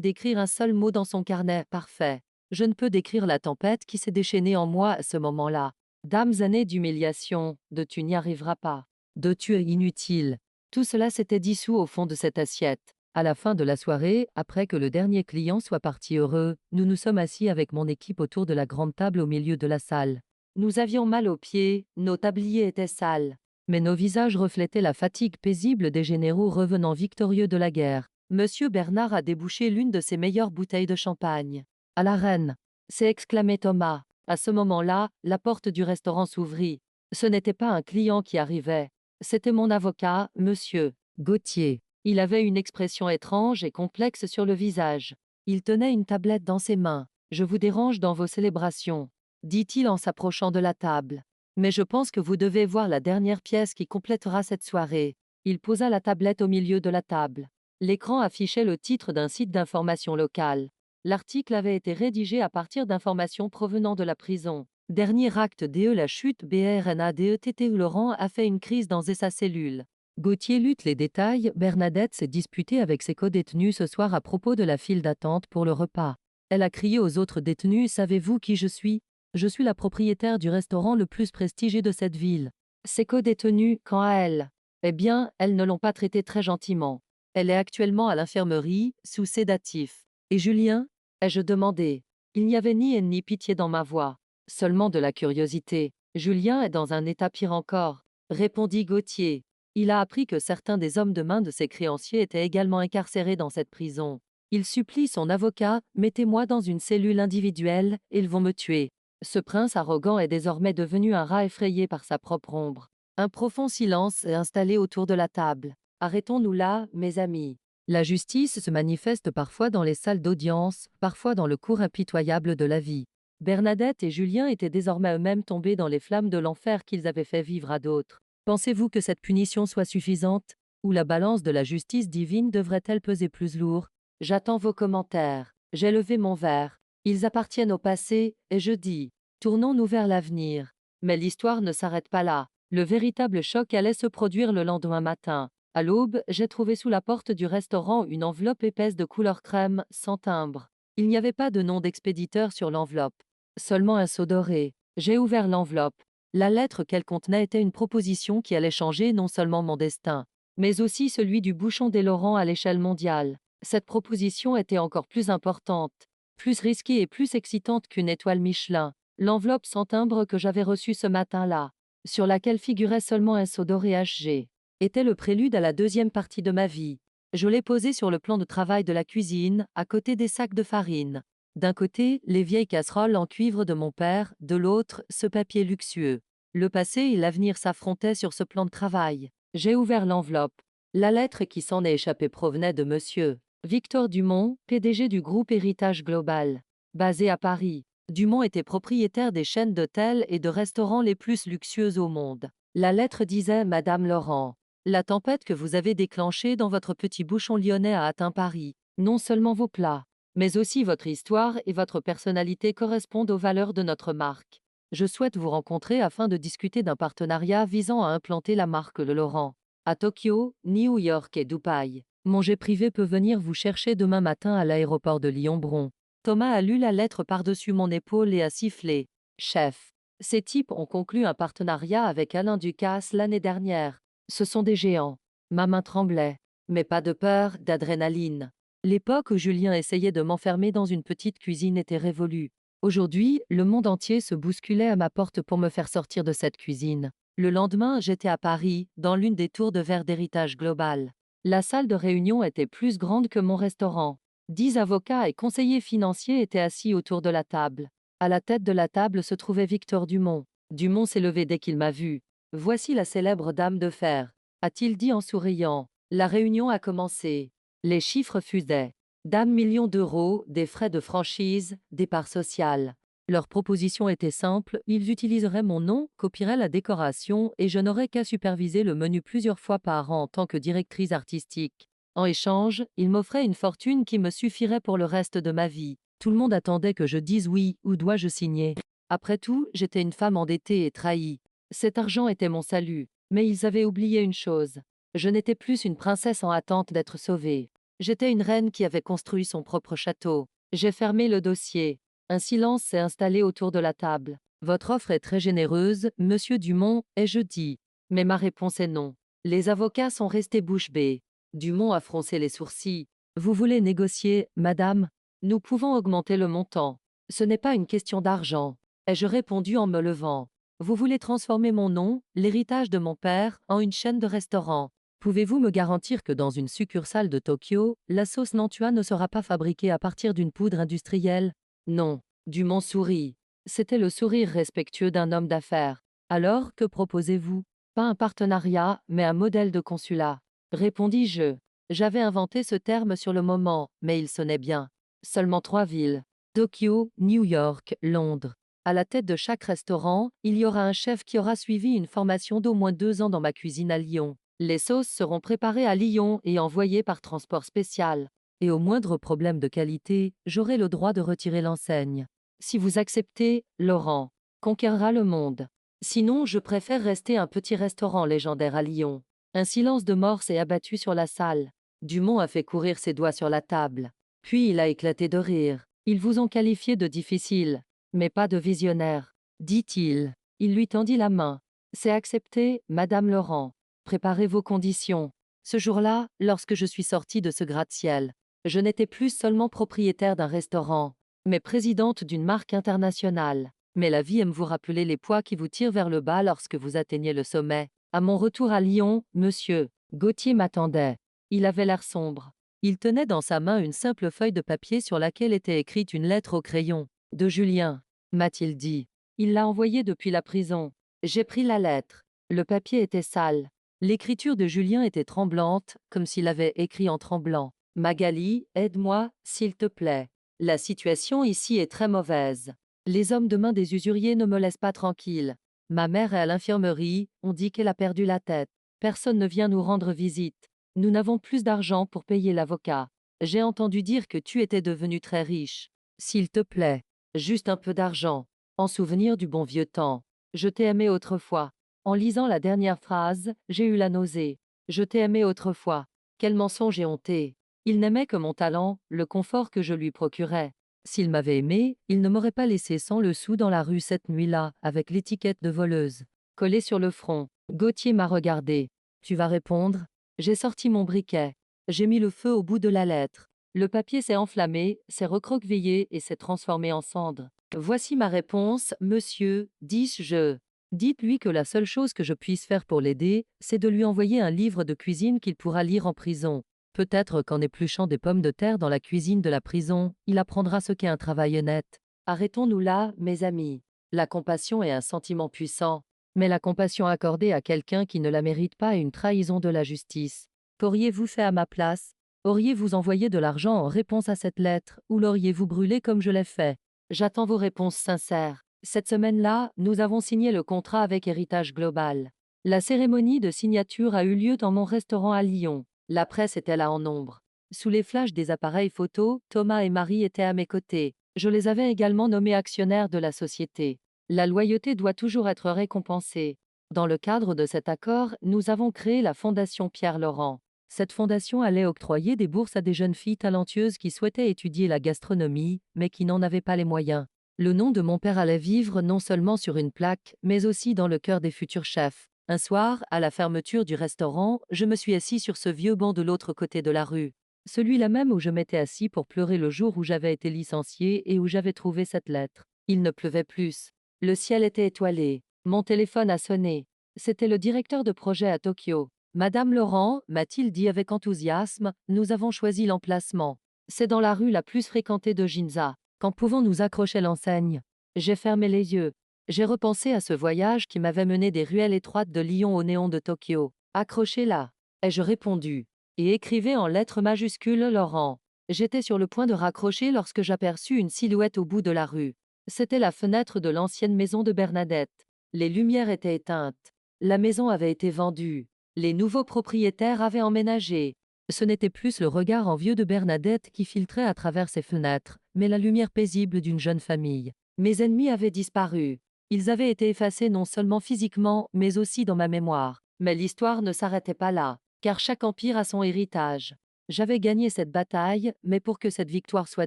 d'écrire un seul mot dans son carnet. Parfait. Je ne peux décrire la tempête qui s'est déchaînée en moi à ce moment-là. Dames années d'humiliation, de tu n'y arriveras pas. De tu es inutile. Tout cela s'était dissous au fond de cette assiette. À la fin de la soirée, après que le dernier client soit parti heureux, nous nous sommes assis avec mon équipe autour de la grande table au milieu de la salle. Nous avions mal aux pieds, nos tabliers étaient sales. Mais nos visages reflétaient la fatigue paisible des généraux revenant victorieux de la guerre. Monsieur Bernard a débouché l'une de ses meilleures bouteilles de champagne. À la reine, s'est exclamé Thomas. À ce moment-là, la porte du restaurant s'ouvrit. Ce n'était pas un client qui arrivait. C'était mon avocat, monsieur Gauthier. Il avait une expression étrange et complexe sur le visage. Il tenait une tablette dans ses mains. « Je vous dérange dans vos célébrations », dit-il en s'approchant de la table. « Mais je pense que vous devez voir la dernière pièce qui complétera cette soirée. » Il posa la tablette au milieu de la table. L'écran affichait le titre d'un site d'information local. L'article avait été rédigé à partir d'informations provenant de la prison. Dernier acte DE la chute BRNADETT Laurent a fait une crise dans sa cellule. Gauthier lutte les détails. Bernadette s'est disputée avec ses co-détenus ce soir à propos de la file d'attente pour le repas. Elle a crié aux autres détenus « Savez-vous qui je suis ? Je suis la propriétaire du restaurant le plus prestigieux de cette ville. » Ses co-détenus, quant à elle, eh bien, elles ne l'ont pas traitée très gentiment. Elle est actuellement à l'infirmerie, sous sédatif. Et Julien ? Ai-je demandé. Il n'y avait ni haine ni pitié dans ma voix, seulement de la curiosité. Julien est dans un état pire encore, répondit Gauthier. Il a appris que certains des hommes de main de ses créanciers étaient également incarcérés dans cette prison. Il supplie son avocat, « Mettez-moi dans une cellule individuelle, ils vont me tuer. » Ce prince arrogant est désormais devenu un rat effrayé par sa propre ombre. Un profond silence est installé autour de la table. Arrêtons-nous là, mes amis. La justice se manifeste parfois dans les salles d'audience, parfois dans le cours impitoyable de la vie. Bernadette et Julien étaient désormais eux-mêmes tombés dans les flammes de l'enfer qu'ils avaient fait vivre à d'autres. Pensez-vous que cette punition soit suffisante? Ou la balance de la justice divine devrait-elle peser plus lourd? J'attends vos commentaires. J'ai levé mon verre. Ils appartiennent au passé, et je dis, tournons-nous vers l'avenir. Mais l'histoire ne s'arrête pas là. Le véritable choc allait se produire le lendemain matin. À l'aube, j'ai trouvé sous la porte du restaurant une enveloppe épaisse de couleur crème, sans timbre. Il n'y avait pas de nom d'expéditeur sur l'enveloppe. Seulement un sceau doré. J'ai ouvert l'enveloppe. La lettre qu'elle contenait était une proposition qui allait changer non seulement mon destin, mais aussi celui du bouchon des Laurent à l'échelle mondiale. Cette proposition était encore plus importante, plus risquée et plus excitante qu'une étoile Michelin. L'enveloppe sans timbre que j'avais reçue ce matin-là, sur laquelle figurait seulement un sceau doré HG, était le prélude à la deuxième partie de ma vie. Je l'ai posée sur le plan de travail de la cuisine, à côté des sacs de farine. D'un côté, les vieilles casseroles en cuivre de mon père, de l'autre, ce papier luxueux. Le passé et l'avenir s'affrontaient sur ce plan de travail. J'ai ouvert l'enveloppe. La lettre qui s'en est échappée provenait de monsieur Victor Dumont, PDG du groupe Héritage Global, basé à Paris. Dumont était propriétaire des chaînes d'hôtels et de restaurants les plus luxueuses au monde. La lettre disait « Madame Laurent, la tempête que vous avez déclenchée dans votre petit bouchon lyonnais a atteint Paris. Non seulement vos plats, mais aussi votre histoire et votre personnalité correspondent aux valeurs de notre marque. Je souhaite vous rencontrer afin de discuter d'un partenariat visant à implanter la marque Le Laurent à Tokyo, New York et Dubaï. Mon jet privé peut venir vous chercher demain matin à l'aéroport de Lyon-Bron. Thomas a lu la lettre par-dessus mon épaule et a sifflé. Chef. Ces types ont conclu un partenariat avec Alain Ducasse l'année dernière. Ce sont des géants. Ma main tremblait. Mais pas de peur, d'adrénaline. L'époque où Julien essayait de m'enfermer dans une petite cuisine était révolue. Aujourd'hui, le monde entier se bousculait à ma porte pour me faire sortir de cette cuisine. Le lendemain, j'étais à Paris, dans l'une des tours de verre d'Héritage Global. La salle de réunion était plus grande que mon restaurant. 10 avocats et conseillers financiers étaient assis autour de la table. À la tête de la table se trouvait Victor Dumont. Dumont s'est levé dès qu'il m'a vu. Voici la célèbre dame de fer, a-t-il dit en souriant. La réunion a commencé. Les chiffres fusaient. Dame millions d'euros, des frais de franchise, des parts sociales. Leur proposition était simple, ils utiliseraient mon nom, copieraient la décoration et je n'aurais qu'à superviser le menu plusieurs fois par an en tant que directrice artistique. En échange, ils m'offraient une fortune qui me suffirait pour le reste de ma vie. Tout le monde attendait que je dise oui, ou dois-je signer. Après tout, j'étais une femme endettée et trahie. Cet argent était mon salut. Mais ils avaient oublié une chose. Je n'étais plus une princesse en attente d'être sauvée. J'étais une reine qui avait construit son propre château. J'ai fermé le dossier. Un silence s'est installé autour de la table. Votre offre est très généreuse, monsieur Dumont, ai-je dit. Mais ma réponse est non. Les avocats sont restés bouche bée. Dumont a froncé les sourcils. Vous voulez négocier, madame? Nous pouvons augmenter le montant. Ce n'est pas une question d'argent, ai-je répondu en me levant. Vous voulez transformer mon nom, l'héritage de mon père, en une chaîne de restaurants. Pouvez-vous me garantir que dans une succursale de Tokyo, la sauce Nantua ne sera pas fabriquée à partir d'une poudre industrielle? Non. Dumont sourit. C'était le sourire respectueux d'un homme d'affaires. Alors, que proposez-vous? Pas un partenariat, mais un modèle de consulat. Répondis-je. J'avais inventé ce terme sur le moment, mais il sonnait bien. Seulement 3 villes. Tokyo, New York, Londres. À la tête de chaque restaurant, il y aura un chef qui aura suivi une formation d'au moins 2 ans dans ma cuisine à Lyon. Les sauces seront préparées à Lyon et envoyées par transport spécial. Et au moindre problème de qualité, j'aurai le droit de retirer l'enseigne. Si vous acceptez, Laurent conquérera le monde. Sinon, je préfère rester un petit restaurant légendaire à Lyon. Un silence de mort s'est abattu sur la salle. Dumont a fait courir ses doigts sur la table. Puis il a éclaté de rire. Ils vous ont qualifié de difficile, mais pas de visionnaire, dit-il. Il lui tendit la main. C'est accepté, Madame Laurent. Préparez vos conditions. Ce jour-là, lorsque je suis sortie de ce gratte-ciel, je n'étais plus seulement propriétaire d'un restaurant, mais présidente d'une marque internationale. Mais la vie aime vous rappeler les poids qui vous tirent vers le bas lorsque vous atteignez le sommet. À mon retour à Lyon, monsieur Gauthier m'attendait. Il avait l'air sombre. Il tenait dans sa main une simple feuille de papier sur laquelle était écrite une lettre au crayon. De Julien, m'a-t-il dit. Il l'a envoyée depuis la prison. J'ai pris la lettre. Le papier était sale. L'écriture de Julien était tremblante, comme s'il avait écrit en tremblant. Magali, aide-moi, s'il te plaît. La situation ici est très mauvaise. Les hommes de main des usuriers ne me laissent pas tranquille. Ma mère est à l'infirmerie, on dit qu'elle a perdu la tête. Personne ne vient nous rendre visite. Nous n'avons plus d'argent pour payer l'avocat. J'ai entendu dire que tu étais devenu très riche. S'il te plaît, juste un peu d'argent. En souvenir du bon vieux temps. Je t'ai aimé autrefois. En lisant la dernière phrase, j'ai eu la nausée. Je t'ai aimé autrefois. Quel mensonge et honté. Il n'aimait que mon talent, le confort que je lui procurais. S'il m'avait aimé, il ne m'aurait pas laissé sans le sou dans la rue cette nuit-là, avec l'étiquette de voleuse collée sur le front. Gauthier m'a regardé. Tu vas répondre? J'ai sorti mon briquet. J'ai mis le feu au bout de la lettre. Le papier s'est enflammé, s'est recroquevillé et s'est transformé en cendre. Voici ma réponse, monsieur, dis-je. Dites-lui que la seule chose que je puisse faire pour l'aider, c'est de lui envoyer un livre de cuisine qu'il pourra lire en prison. Peut-être qu'en épluchant des pommes de terre dans la cuisine de la prison, il apprendra ce qu'est un travail honnête. Arrêtons-nous là, mes amis. La compassion est un sentiment puissant, mais la compassion accordée à quelqu'un qui ne la mérite pas est une trahison de la justice. Qu'auriez-vous fait à ma place? Auriez-vous envoyé de l'argent en réponse à cette lettre, ou l'auriez-vous brûlé comme je l'ai fait? J'attends vos réponses sincères. Cette semaine-là, nous avons signé le contrat avec Héritage Global. La cérémonie de signature a eu lieu dans mon restaurant à Lyon. La presse était là en nombre. Sous les flashs des appareils photo, Thomas et Marie étaient à mes côtés. Je les avais également nommés actionnaires de la société. La loyauté doit toujours être récompensée. Dans le cadre de cet accord, nous avons créé la Fondation Pierre Laurent. Cette fondation allait octroyer des bourses à des jeunes filles talentueuses qui souhaitaient étudier la gastronomie, mais qui n'en avaient pas les moyens. Le nom de mon père allait vivre non seulement sur une plaque, mais aussi dans le cœur des futurs chefs. Un soir, à la fermeture du restaurant, je me suis assis sur ce vieux banc de l'autre côté de la rue. Celui-là même où je m'étais assis pour pleurer le jour où j'avais été licencié et où j'avais trouvé cette lettre. Il ne pleuvait plus. Le ciel était étoilé. Mon téléphone a sonné. C'était le directeur de projet à Tokyo. Madame Laurent, m'a-t-il dit avec enthousiasme, nous avons choisi l'emplacement. C'est dans la rue la plus fréquentée de Ginza. Quand pouvons-nous accrocher l'enseigne? J'ai fermé les yeux. J'ai repensé à ce voyage qui m'avait mené des ruelles étroites de Lyon au néon de Tokyo. Accrochez-la, ai-je répondu. Et écrivez en lettres majuscules Laurent. J'étais sur le point de raccrocher lorsque j'aperçus une silhouette au bout de la rue. C'était la fenêtre de l'ancienne maison de Bernadette. Les lumières étaient éteintes. La maison avait été vendue. Les nouveaux propriétaires avaient emménagé. Ce n'était plus le regard envieux de Bernadette qui filtrait à travers ses fenêtres, mais la lumière paisible d'une jeune famille. Mes ennemis avaient disparu. Ils avaient été effacés non seulement physiquement, mais aussi dans ma mémoire. Mais l'histoire ne s'arrêtait pas là, car chaque empire a son héritage. J'avais gagné cette bataille, mais pour que cette victoire soit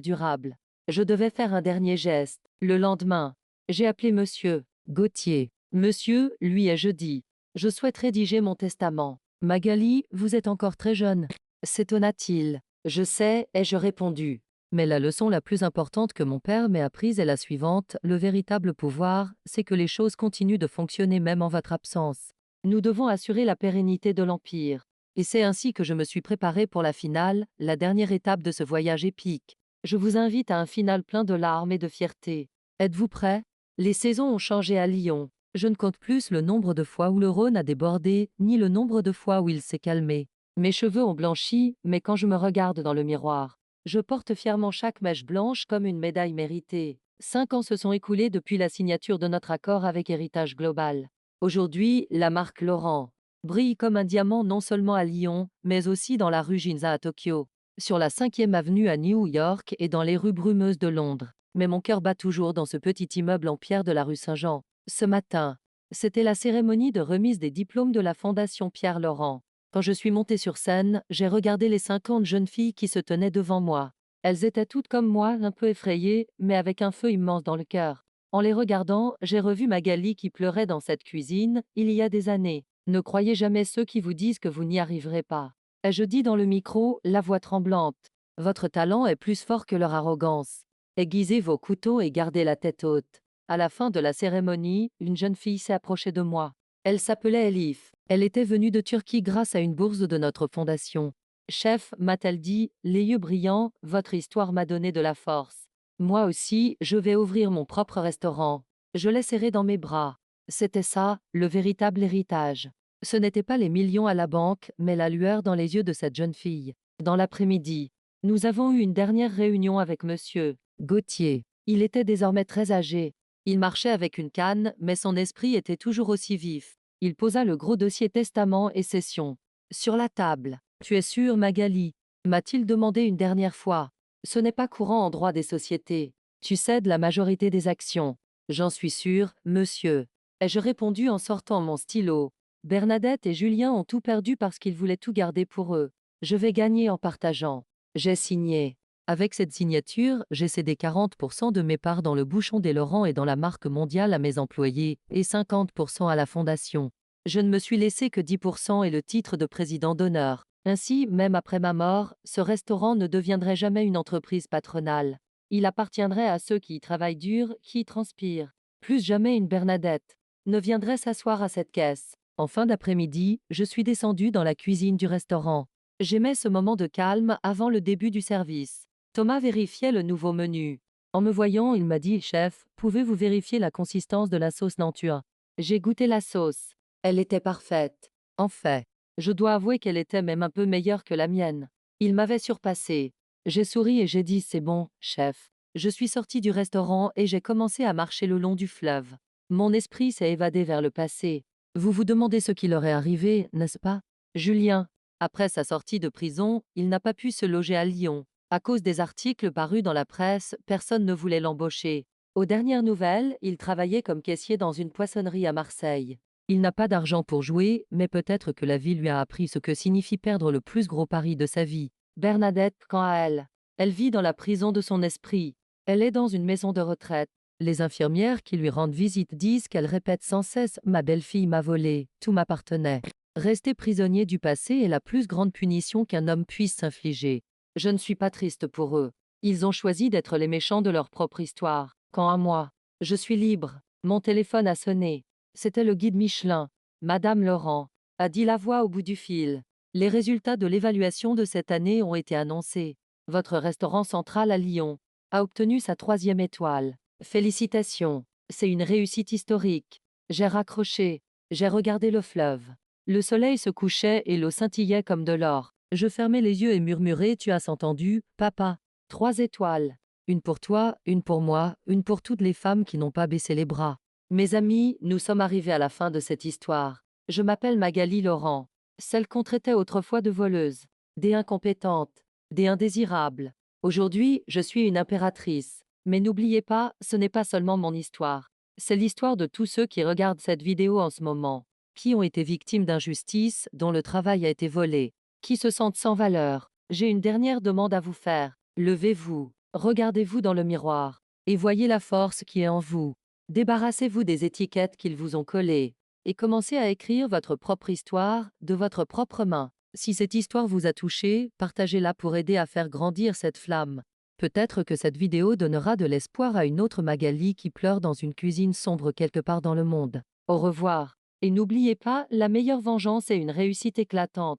durable, je devais faire un dernier geste. Le lendemain, j'ai appelé Monsieur Gauthier. Monsieur, lui ai-je dit, je souhaite rédiger mon testament. Magali, vous êtes encore très jeune, s'étonna-t-il. Je sais, ai-je répondu. Mais la leçon la plus importante que mon père m'ait apprise est la suivante, le véritable pouvoir, c'est que les choses continuent de fonctionner même en votre absence. Nous devons assurer la pérennité de l'Empire. Et c'est ainsi que je me suis préparé pour la finale, la dernière étape de ce voyage épique. Je vous invite à un final plein de larmes et de fierté. Êtes-vous prêts? Les saisons ont changé à Lyon. Je ne compte plus le nombre de fois où le Rhône a débordé, ni le nombre de fois où il s'est calmé. Mes cheveux ont blanchi, mais quand je me regarde dans le miroir, je porte fièrement chaque mèche blanche comme une médaille méritée. 5 ans se sont écoulés depuis la signature de notre accord avec Héritage Global. Aujourd'hui, la marque Laurent brille comme un diamant non seulement à Lyon, mais aussi dans la rue Ginza à Tokyo, sur la 5e avenue à New York et dans les rues brumeuses de Londres. Mais mon cœur bat toujours dans ce petit immeuble en pierre de la rue Saint-Jean. Ce matin, c'était la cérémonie de remise des diplômes de la Fondation Pierre Laurent. Quand je suis montée sur scène, j'ai regardé les 50 jeunes filles qui se tenaient devant moi. Elles étaient toutes comme moi, un peu effrayées, mais avec un feu immense dans le cœur. En les regardant, j'ai revu Magali qui pleurait dans cette cuisine, il y a des années. Ne croyez jamais ceux qui vous disent que vous n'y arriverez pas. Et je dis dans le micro, la voix tremblante. Votre talent est plus fort que leur arrogance. Aiguisez vos couteaux et gardez la tête haute. À la fin de la cérémonie, une jeune fille s'est approchée de moi. Elle s'appelait Elif. Elle était venue de Turquie grâce à une bourse de notre fondation. Chef, m'a-t-elle dit, les yeux brillants, votre histoire m'a donné de la force. Moi aussi, je vais ouvrir mon propre restaurant. Je l'ai serré dans mes bras. C'était ça, le véritable héritage. Ce n'était pas les millions à la banque, mais la lueur dans les yeux de cette jeune fille. Dans l'après-midi, nous avons eu une dernière réunion avec monsieur Gauthier. Il était désormais très âgé. Il marchait avec une canne, mais son esprit était toujours aussi vif. Il posa le gros dossier testament et cession sur la table. Tu es sûre, Magali? M'a-t-il demandé une dernière fois. Ce n'est pas courant en droit des sociétés. Tu cèdes la majorité des actions. J'en suis sûre, monsieur. Ai-je répondu en sortant mon stylo. Bernadette et Julien ont tout perdu parce qu'ils voulaient tout garder pour eux. Je vais gagner en partageant. J'ai signé. Avec cette signature, j'ai cédé 40% de mes parts dans le bouchon des Laurent et dans la marque mondiale à mes employés, et 50% à la fondation. Je ne me suis laissé que 10% et le titre de président d'honneur. Ainsi, même après ma mort, ce restaurant ne deviendrait jamais une entreprise patronale. Il appartiendrait à ceux qui y travaillent dur, qui y transpirent. Plus jamais une Bernadette ne viendrait s'asseoir à cette caisse. En fin d'après-midi, je suis descendu dans la cuisine du restaurant. J'aimais ce moment de calme avant le début du service. Thomas vérifiait le nouveau menu. En me voyant, il m'a dit « Chef, pouvez-vous vérifier la consistance de la sauce Nantua ?» J'ai goûté la sauce. Elle était parfaite. En fait, je dois avouer qu'elle était même un peu meilleure que la mienne. Il m'avait surpassé. J'ai souri et j'ai dit « C'est bon, chef ». Je suis sorti du restaurant et j'ai commencé à marcher le long du fleuve. Mon esprit s'est évadé vers le passé. Vous vous demandez ce qui leur est arrivé, n'est-ce pas? Julien. Après sa sortie de prison, il n'a pas pu se loger à Lyon. À cause des articles parus dans la presse, personne ne voulait l'embaucher. Aux dernières nouvelles, il travaillait comme caissier dans une poissonnerie à Marseille. Il n'a pas d'argent pour jouer, mais peut-être que la vie lui a appris ce que signifie perdre le plus gros pari de sa vie. Bernadette, quant à elle, elle vit dans la prison de son esprit. Elle est dans une maison de retraite. Les infirmières qui lui rendent visite disent qu'elle répète sans cesse « Ma belle-fille m'a volé, tout m'appartenait ». Rester prisonnier du passé est la plus grande punition qu'un homme puisse s'infliger. Je ne suis pas triste pour eux. Ils ont choisi d'être les méchants de leur propre histoire. Quant à moi, je suis libre. Mon téléphone a sonné. C'était le guide Michelin. Madame Laurent, a dit la voix au bout du fil. Les résultats de l'évaluation de cette année ont été annoncés. Votre restaurant central à Lyon a obtenu sa 3e étoile. Félicitations, c'est une réussite historique. J'ai raccroché, j'ai regardé le fleuve. Le soleil se couchait et l'eau scintillait comme de l'or. Je fermais les yeux et murmurais « Tu as entendu, papa ?» 3 étoiles. Une pour toi, une pour moi, une pour toutes les femmes qui n'ont pas baissé les bras. Mes amis, nous sommes arrivés à la fin de cette histoire. Je m'appelle Magali Laurent, celle qu'on traitait autrefois de voleuse, des incompétentes, des indésirables. Aujourd'hui, je suis une impératrice. Mais n'oubliez pas, ce n'est pas seulement mon histoire. C'est l'histoire de tous ceux qui regardent cette vidéo en ce moment, qui ont été victimes d'injustice, dont le travail a été volé, qui se sentent sans valeur. J'ai une dernière demande à vous faire. Levez-vous, regardez-vous dans le miroir, et voyez la force qui est en vous. Débarrassez-vous des étiquettes qu'ils vous ont collées, et commencez à écrire votre propre histoire, de votre propre main. Si cette histoire vous a touché, partagez-la pour aider à faire grandir cette flamme. Peut-être que cette vidéo donnera de l'espoir à une autre Magali qui pleure dans une cuisine sombre quelque part dans le monde. Au revoir. Et n'oubliez pas, la meilleure vengeance est une réussite éclatante.